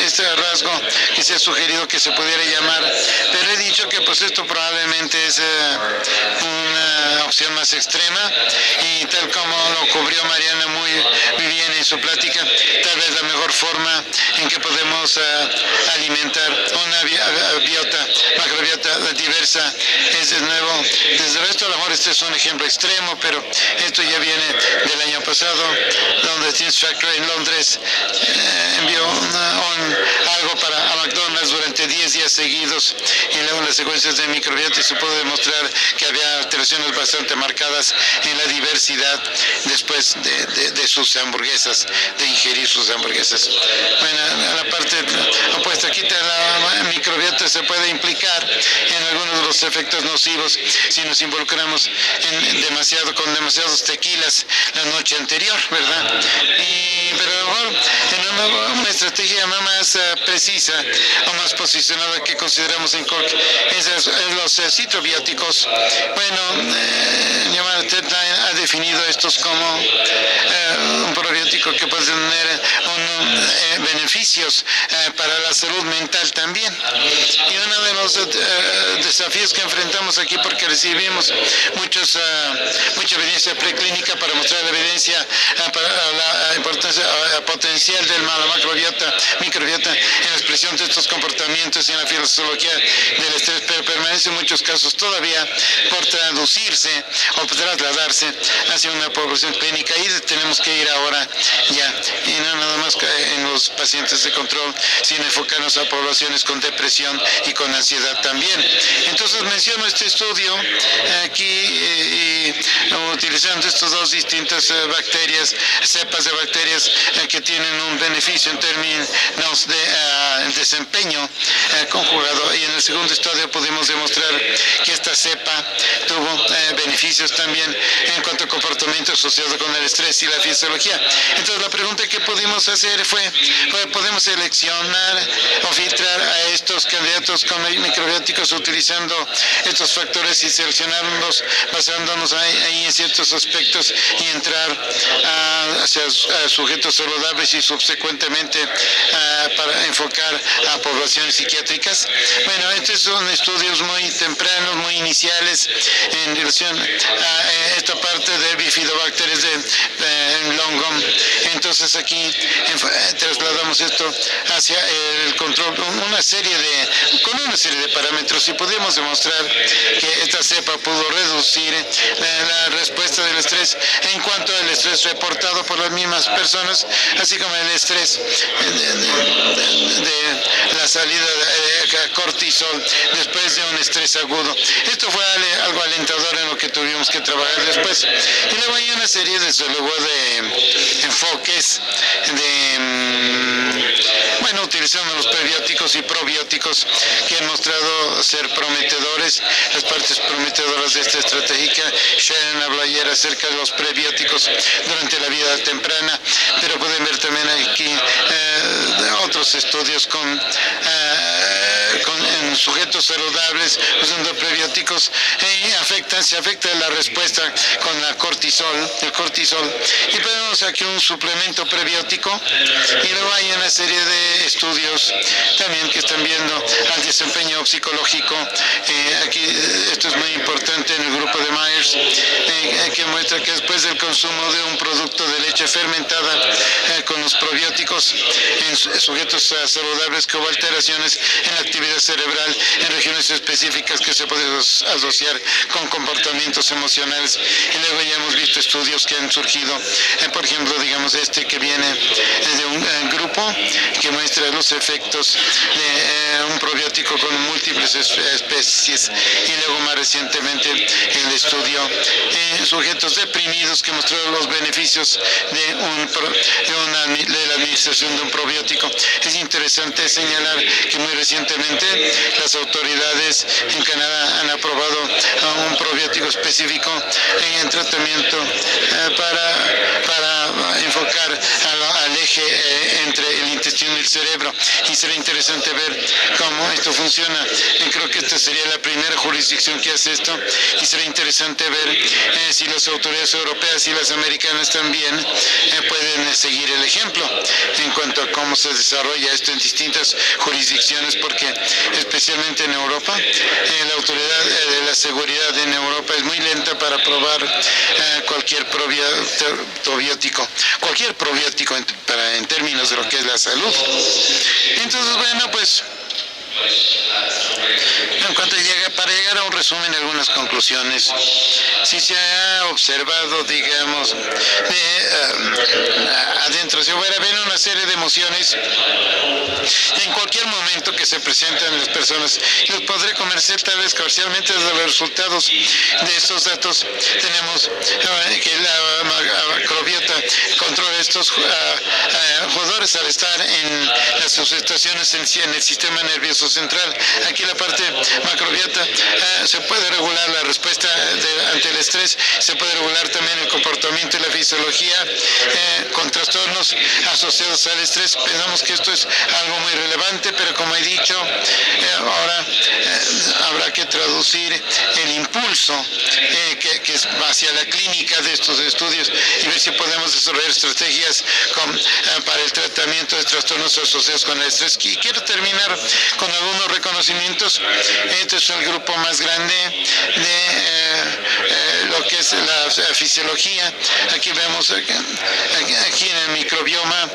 este rasgo que se ha sugerido que se pudiera llamar, pero he dicho que pues esto probablemente es una opción más extrema, y tal como lo cubrió Mariana muy bien en su plática, tal vez la mejor forma en que podemos alimentar una macrobiota diversa es de nuevo, desde el resto a lo mejor este es un ejemplo extremo, pero esto ya viene del año pasado, donde Teams Factory en Londres envió algo a McDonald's durante 10 días seguidos, y luego las secuencias de microbiota, y se pudo demostrar que había alteraciones bastante marcadas en la diversidad después de sus hamburguesas, de ingerir sus hamburguesas. Bueno, la parte opuesta, aquí la microbiota se puede implicar en algunos de los efectos nocivos si nos involucramos con demasiados tequilas la noche anterior, ¿verdad? Pero a lo mejor en una estrategia más precisa o más posicionada que consideramos en Cork es los citrobióticos. Bueno, Tedline ha definido estos como un probiótico que puede tener beneficios para la salud mental también. Y uno de los desafíos que enfrentamos aquí, porque recibimos mucha evidencia preclínica para mostrar la evidencia para la importancia potencial del microbiota en la expresión de estos comportamientos y en la fisiología del estrés, pero permanece en muchos casos todavía por traducirse o trasladarse hacia una población clínica, y tenemos que ir ahora ya, y no nada más en los pacientes de control, sino enfocarnos a poblaciones con depresión y con ansiedad también. Entonces menciono este estudio aquí y utilizando estos dos distintas cepas de bacterias que tienen un beneficio en términos de desempeño conjugado, y en el segundo estudio pudimos demostrar que esta cepa tuvo beneficios también en cuanto a comportamiento asociado con el estrés y la fisiología. Entonces la pregunta que pudimos hacer fue ¿podemos seleccionar o filtrar a estos candidatos con microbióticos utilizando estos factores y seleccionarlos basándonos ahí en ciertos aspectos y entrar hacia sujetos saludables y subsecuentemente para enfocar a poblaciones psiquiátricas? Bueno, estos son estudios muy tempranos, muy iniciales en relación a esta parte de bifidobacterias en Longum. Entonces aquí trasladamos esto hacia el control con una serie de parámetros, y pudimos demostrar que esta cepa pudo reducir la respuesta del estrés en cuanto al estrés reportado por las mismas personas, así como el estrés de la salida de cortisol después de un estrés agudo. Esto fue algo alentador en lo que tuvimos que trabajar después. Y luego hay una serie, desde luego, de enfoques utilizando los prebióticos y probióticos que han mostrado ser prometedores. Las partes prometedoras de esta estrategia, Sharon habla ayer acerca de los prebióticos durante la vida temprana, pero pueden ver también aquí otros estudios con en sujetos saludables usando prebióticos se afecta la respuesta con el cortisol, y tenemos aquí un suplemento prebiótico, y luego hay una serie de estudios también que están viendo al desempeño psicológico. Aquí esto es muy importante en el grupo de Myers, que muestra que después del consumo de un producto de leche fermentada con los probióticos en sujetos saludables, que hubo alteraciones en la actividad cerebral en regiones específicas que se pueden asociar con comportamientos emocionales. Y luego ya hemos visto estudios que han surgido, por ejemplo, digamos que viene de un grupo que muestra los efectos de un probiótico con múltiples especies, y luego más recientemente el estudio en sujetos deprimidos que mostró los beneficios de la administración de un probiótico. Es interesante señalar que muy recientemente las autoridades en Canadá han aprobado un probiótico específico en tratamiento para enfocar al eje entre el intestino y el cerebro, y será interesante ver cómo esto funciona. Creo que esta sería la primera jurisdicción que hace esto, y será interesante ver si las autoridades europeas y las americanas también pueden seguir el ejemplo en cuanto a cómo se desarrolla esto en distintas jurisdicciones, porque especialmente en Europa la autoridad de la seguridad en Europa es muy lenta para aprobar cualquier probiótico en términos de lo que es la salud. Entonces, bueno, pues en cuanto para llegar a un resumen, algunas conclusiones. Si se ha observado, digamos, adentro, se hubiera habido una serie de emociones en cualquier momento que se presentan en las personas. Los podré conocer tal vez parcialmente de los resultados de estos datos. Tenemos que la macrobiota controla estos jugadores al estar en las situaciones en el sistema nervioso central. Aquí la parte macrobiota se puede regular la respuesta ante el estrés, se puede regular también el comportamiento y la fisiología con trastornos asociados al estrés. Pensamos que esto es algo muy relevante, pero como he dicho, ahora habrá que traducir el impulso que es hacia la clínica de estos estudios, y ver si podemos desarrollar estrategias para el tratamiento de trastornos asociados con el estrés. Y quiero terminar con algunos reconocimientos. Este es el grupo más grande de lo que es la fisiología. Aquí vemos aquí en el microbioma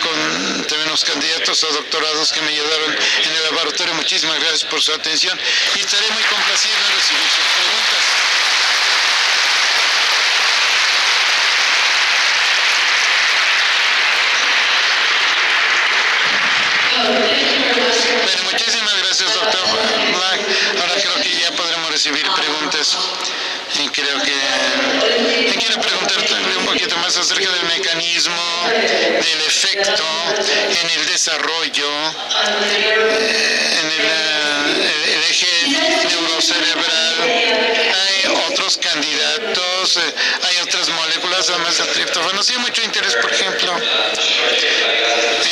con también los candidatos a doctorados que me ayudaron en el laboratorio. Muchísimas gracias por su atención, y estaré muy complacido en recibir sus preguntas. Bueno, muchísimas gracias, doctor Black. Ahora creo que ya podremos recibir preguntas. Y creo que quiero preguntarte un poquito más acerca del mecanismo, del efecto en el desarrollo, en el eje neurocerebral. Hay otros candidatos, hay otras moléculas además del triptófano. Sí, hay mucho interés, por ejemplo,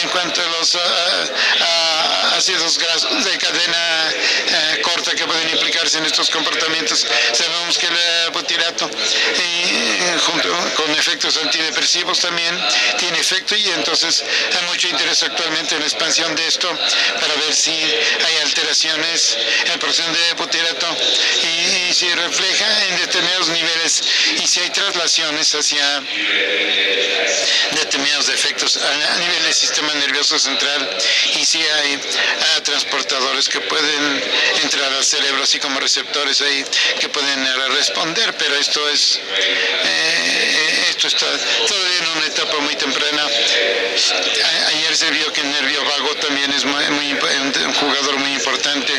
en cuanto a los ácidos grasos de cadena corta que pueden implicarse en estos comportamientos. Sabemos que el butirato, junto con efectos antidepresivos, también tiene efecto, y entonces hay mucho interés actualmente en la expansión de esto para ver si hay alteraciones en la producción de butirato y si refleja en determinados niveles, y si hay traslaciones hacia determinados efectos a nivel del sistema nervioso central, y si hay transportadores que pueden entrar al cerebro, así como receptores ahí que pueden responder, pero esto está todavía en una etapa muy temprana. Ayer se vio que el nervio vago también es un jugador muy importante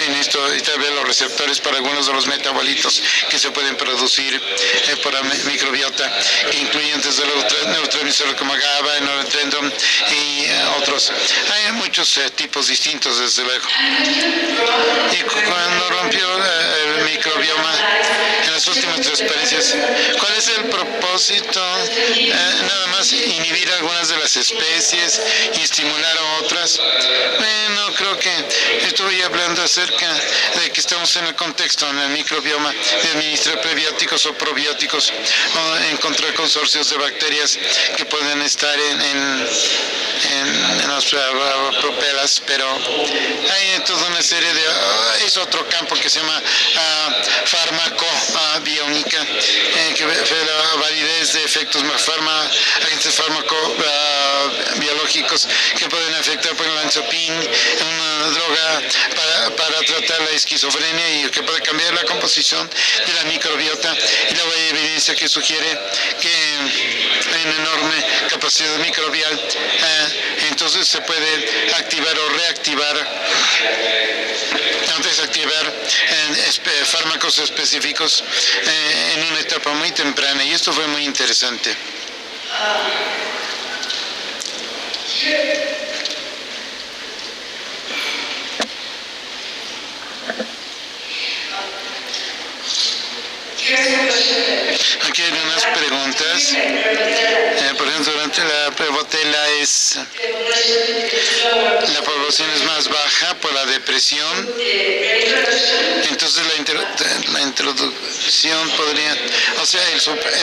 en esto, y también los receptores para algunos de los metabolitos que se pueden producir por la microbiota, que incluyen desde luego neurotransmisores como GABA, noradrenalina y otros. Hay muchos tipos distintos, desde luego. Y cuando rompió el microbioma en las últimas transparencias, ¿cuál es el propósito nada más inhibir algunas de las especies y estimular a otras. Bueno, creo que estoy hablando acerca de que estamos en el contexto, en el microbioma, de administrar prebióticos o probióticos o encontrar consorcios de bacterias que pueden estar en las propelas, pero hay toda una serie de... es otro campo que se llama farmacobiónica, que ve la validez de efectos agentes farmacobiológicos que pueden afectar por el olanzapine, una droga para tratar la esquizofrenia y que puede cambiar la composición de la microbiota, y luego hay evidencia que sugiere que hay una enorme capacidad microbial, entonces se puede activar o reactivar, desactivar fármacos específicos en una etapa muy temprana, y esto fue muy interesante. Aquí hay unas preguntas. Por ejemplo, durante la prevotela la población es más baja por la depresión. Entonces la introducción podría, o sea,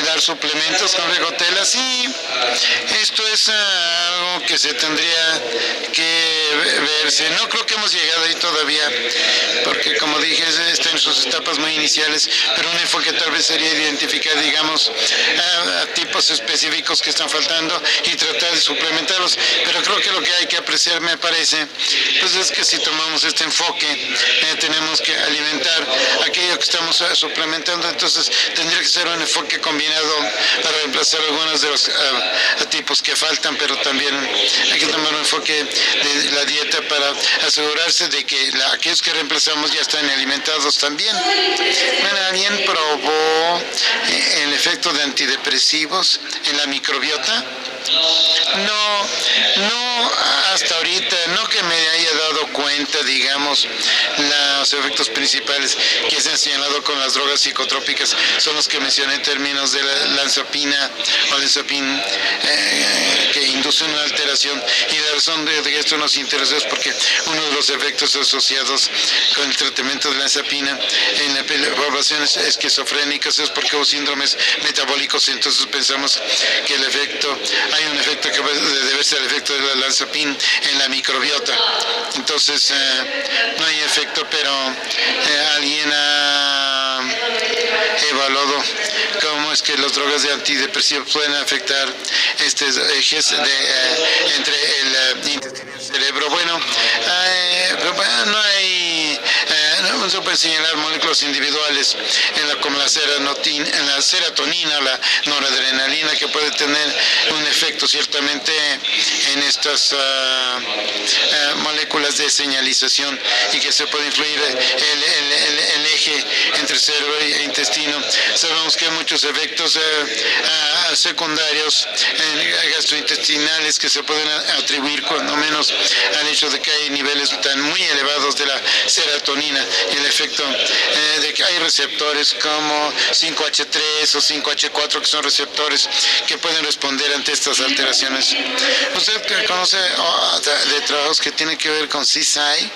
dar suplementos con regotela. Sí, esto es algo que se tendría que verse. No creo que hemos llegado ahí todavía, porque como dije, está en sus etapas muy iniciales, pero un enfoque tal vez sería identificar, digamos, a tipos específicos que están faltando y tratar de suplementarlos. Pero creo que lo que hay que apreciar, me parece, pues es que si tomamos este enfoque, tenemos que alimentar aquello que estamos suplementando. Entonces tendría que ser un enfoque combinado para reemplazar algunos de los tipos que faltan, pero también hay que tomar un enfoque de la dieta para asegurarse de que aquellos que reemplazamos ya están alimentados también. Bueno, alguien probó el efecto de antidepresivos en la microbiota. No hasta ahorita, no que me haya dado cuenta, digamos, los efectos principales que se han señalado con las drogas psicotrópicas son los que mencioné en términos de la lanzapina o lanzapin, que inducen una alteración, y la razón de que esto nos interesa es porque uno de los efectos asociados con el tratamiento de lanzapina en la población esquizofrénicas es porque hubo síndromes metabólicos. Entonces pensamos que hay un efecto que debe ser el efecto de la lanzapin en la microbiota. Entonces no hay efecto, pero alguien ha evaluado cómo es que las drogas de antidepresivos pueden afectar estos ejes entre el intestino y el cerebro. Bueno, no se pueden señalar moléculas individuales como la serotonina, la noradrenalina, que puede tener un efecto ciertamente en estas moléculas de señalización, y que se puede influir el eje entre cerebro e intestino. Sabemos que hay muchos efectos secundarios gastrointestinales que se pueden atribuir cuando menos al hecho de que hay niveles tan muy elevados de la serotonina, y el efecto de que hay receptores como 5H3 o 5H4 que son receptores que pueden responder ante estas alteraciones. ¿Usted conoce de trabajos que tienen que ver con CSI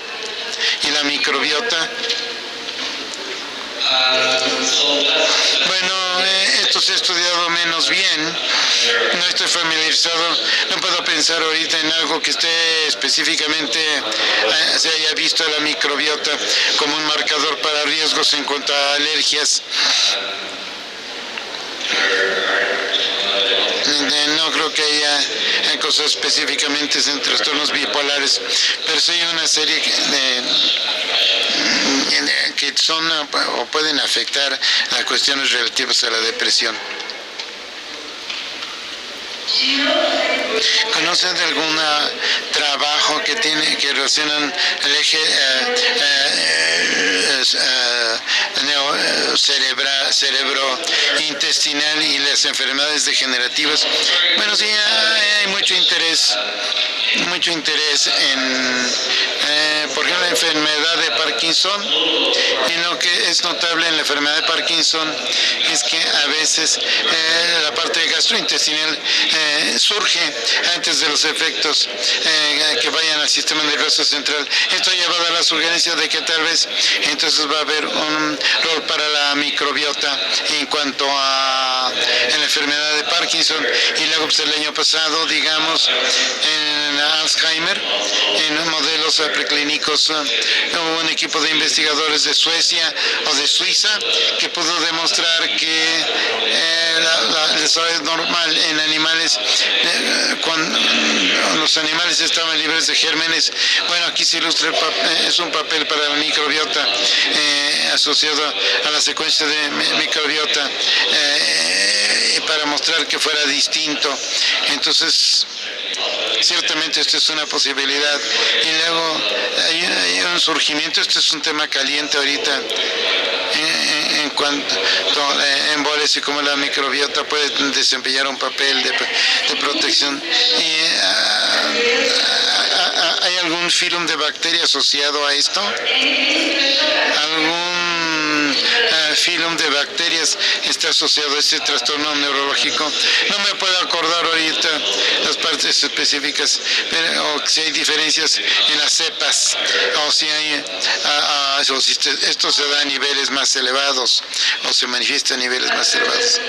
y la microbiota? Bueno, esto se ha estudiado menos bien, no estoy familiarizado, no puedo pensar ahorita en algo que esté específicamente se haya visto la microbiota como un marcador para riesgos en cuanto a alergias. No creo que haya cosas específicamente en trastornos bipolares, pero sí hay una serie que son o pueden afectar a cuestiones relativas a la depresión. ¿Conocen de algún trabajo que relacionan el eje cerebro intestinal y las enfermedades degenerativas? Bueno, sí, hay mucho interés mucho interés en, por ejemplo, la enfermedad de Parkinson, y lo que es notable en la enfermedad de Parkinson es que a veces la parte gastrointestinal surge antes de los efectos que vayan al sistema nervioso central. Esto ha llevado a la sugerencia de que tal vez entonces va a haber un rol para la microbiota en cuanto a la enfermedad de Parkinson. Y luego pues, el año pasado, digamos, en Alzheimer, en modelos preclínicos, hubo un equipo de investigadores de Suecia o de Suiza que pudo demostrar que el desarrollo normal en animales, cuando los animales estaban libres de gérmenes. Bueno, aquí se ilustra, es un papel para la microbiota asociado a la secuencia de microbiota para mostrar que fuera distinto. Entonces, ciertamente esto es una posibilidad. Y luego hay un surgimiento, esto es un tema caliente ahorita, en cuanto a embolias y cómo la microbiota puede desempeñar un papel de protección. Y ¿hay algún filum de bacteria asociado a esto? ¿Algún filum de bacterias está asociado a este trastorno neurológico? No me puedo acordar ahorita las partes específicas, o si hay diferencias en las cepas, o si hay, o si esto se da a niveles más elevados, o se manifiesta a niveles más elevados.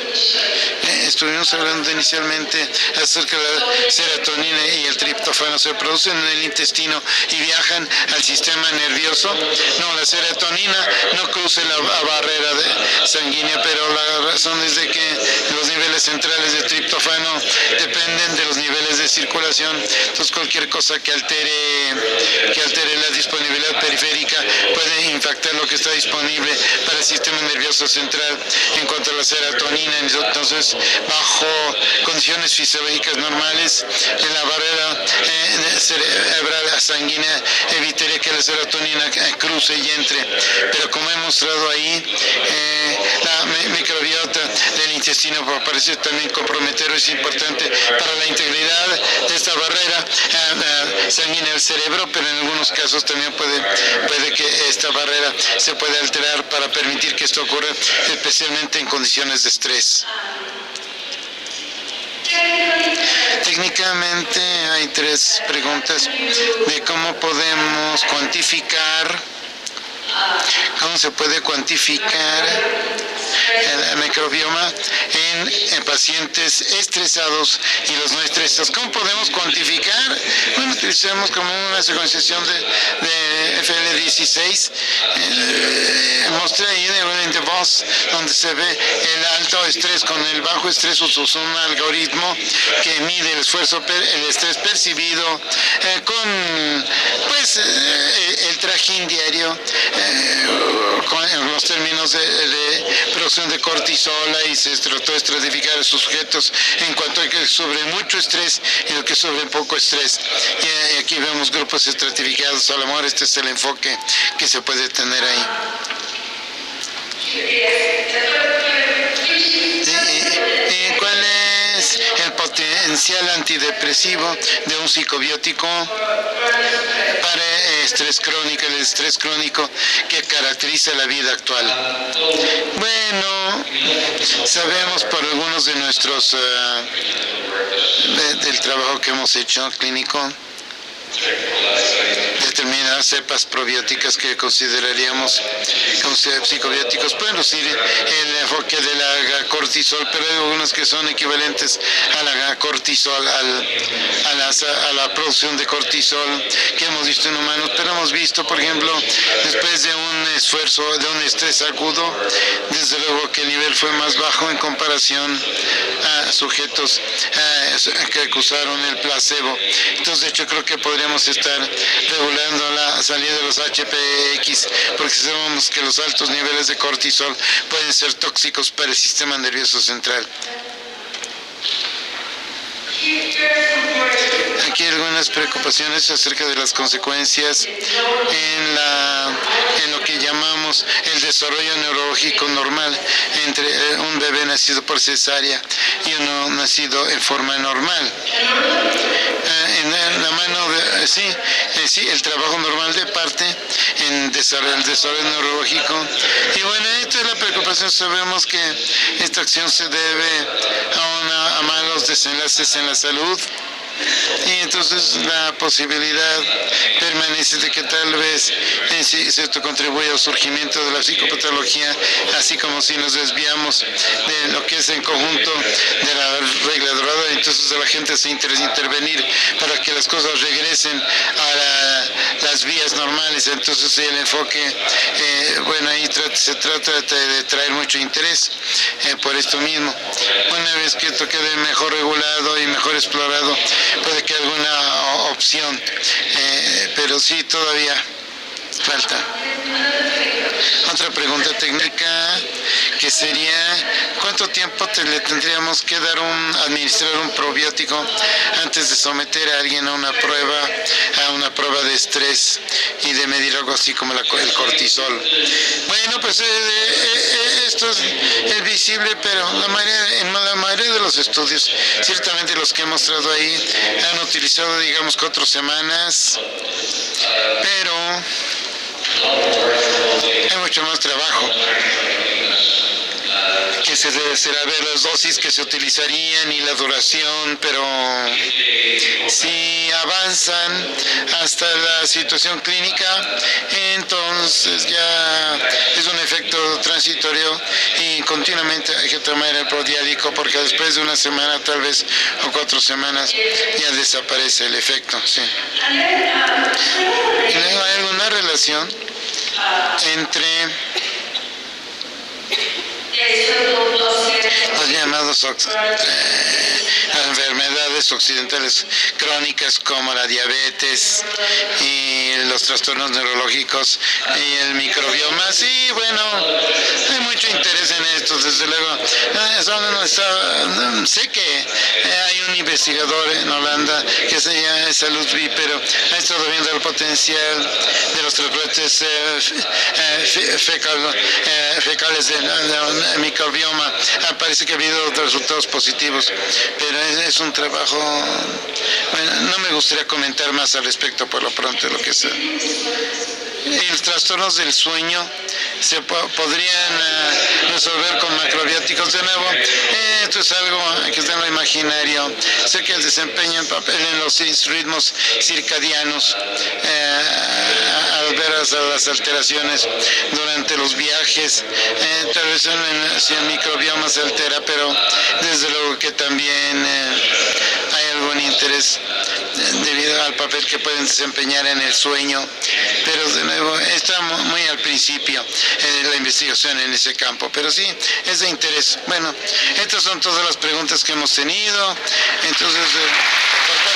Estuvimos hablando inicialmente acerca de la serotonina y el triptófano. Se producen en el intestino y viajan al sistema nervioso. No, la serotonina no cruza la barrera sanguínea, pero la razón es de que los niveles centrales de triptófano dependen de los niveles de circulación. Entonces cualquier cosa que altere la disponibilidad periférica puede impactar lo que está disponible para el sistema nervioso central. En cuanto a la serotonina, entonces bajo condiciones fisiológicas normales, en la barrera cerebral sanguínea evitaría que la serotonina cruce y entre, pero como he mostrado ahí, la microbiota del intestino parece también comprometer, es importante para la integridad de esta barrera sanguínea del cerebro, pero en algunos casos también puede que esta barrera se pueda alterar para permitir que esto ocurra, especialmente en condiciones de estrés. Técnicamente hay 3 preguntas de cómo podemos cuantificar, cómo se puede cuantificar el microbioma en pacientes estresados y los no estresados. ¿Cómo podemos cuantificar? Bueno, utilizamos como una secuenciación de FL16. Mostré ahí en The Voz, donde se ve el alto estrés con el bajo estrés. Usamos un algoritmo que mide el esfuerzo, el estrés percibido con pues el trajín diario, con los términos de producción de cortisol. Y se trató de estratificar a sus sujetos en cuanto a que sobre mucho estrés y lo que sobre poco estrés. Y aquí vemos grupos estratificados. A lo mejor este es el enfoque que se puede tener ahí. ¿Cuál es el potencial antidepresivo de un psicobiótico para estrés crónico, el estrés crónico que caracteriza la vida actual? Bueno, sabemos por algunos de nuestros del trabajo que hemos hecho clínico, determinadas cepas probióticas que consideraríamos como psicobióticos pueden lucir el enfoque de la cortisol, pero hay algunos que son equivalentes a la cortisol, a la producción de cortisol que hemos visto en humanos. Pero hemos visto, por ejemplo, después de un esfuerzo, de un estrés agudo, desde luego que el nivel fue más bajo en comparación a sujetos que usaron el placebo. Entonces, de hecho, creo que podríamos estar regulando la salida de los HPX, porque sabemos que los altos niveles de cortisol pueden ser tóxicos para el sistema nervioso central. Aquí hay algunas preocupaciones acerca de las consecuencias en lo que llamamos el desarrollo neurológico normal entre un bebé nacido por cesárea y uno nacido en forma normal. en la mano de, sí, el trabajo normal de parte en el desorden neurológico. Y bueno, esta es la preocupación. Sabemos que esta acción se debe a malos desenlaces en la salud. Y entonces la posibilidad permanece de que tal vez esto contribuya al surgimiento de la psicopatología, así como si nos desviamos de lo que es en conjunto de la regla dorada. Entonces la gente se interesa en intervenir para que las cosas regresen a las vías normales. Entonces el enfoque, bueno, ahí se trata de traer mucho interés por esto mismo. Una vez que esto quede mejor regulado y mejor explorado, puede que alguna opción, pero sí todavía falta. Otra pregunta técnica que sería, ¿cuánto tiempo le tendríamos que administrar un probiótico antes de someter a alguien a una prueba de estrés y de medir algo así como el cortisol? Bueno, pues esto es visible, pero en la mayoría de los estudios, ciertamente los que he mostrado ahí, han utilizado, digamos, 4 semanas, pero hay mucho más trabajo que se debe hacer, a ver las dosis que se utilizarían y la duración, pero si avanzan hasta la situación clínica, entonces ya es un efecto transitorio y continuamente hay que tomar el prodiálico, porque después de una semana tal vez o 4 semanas ya desaparece el efecto. Sí. Y luego hay alguna relación entre los llamados las enfermedades occidentales crónicas como la diabetes y los trastornos neurológicos y el microbioma. Sí, bueno, hay mucho interés en esto, desde luego. Sé que hay un investigador en Holanda que se llama Salud V, pero ha estado viendo el potencial de los trasplantes fecales del microbioma. Parece que ha habido resultados positivos, pero es un trabajo, bueno, no me gustaría comentar más al respecto por lo pronto, lo que sea. Los trastornos del sueño se podrían resolver con macrobióticos. De nuevo, esto es algo que está en lo imaginario. Sé que desempeñan papel en los ritmos circadianos al ver las alteraciones durante los viajes. Tal vez si el microbioma se altera, pero desde luego que también hay algún interés debido al papel que pueden desempeñar en el sueño, pero de nuevo está muy al principio la investigación en ese campo, pero sí es de interés. Bueno, estas son todas las preguntas que hemos tenido. Entonces, por parte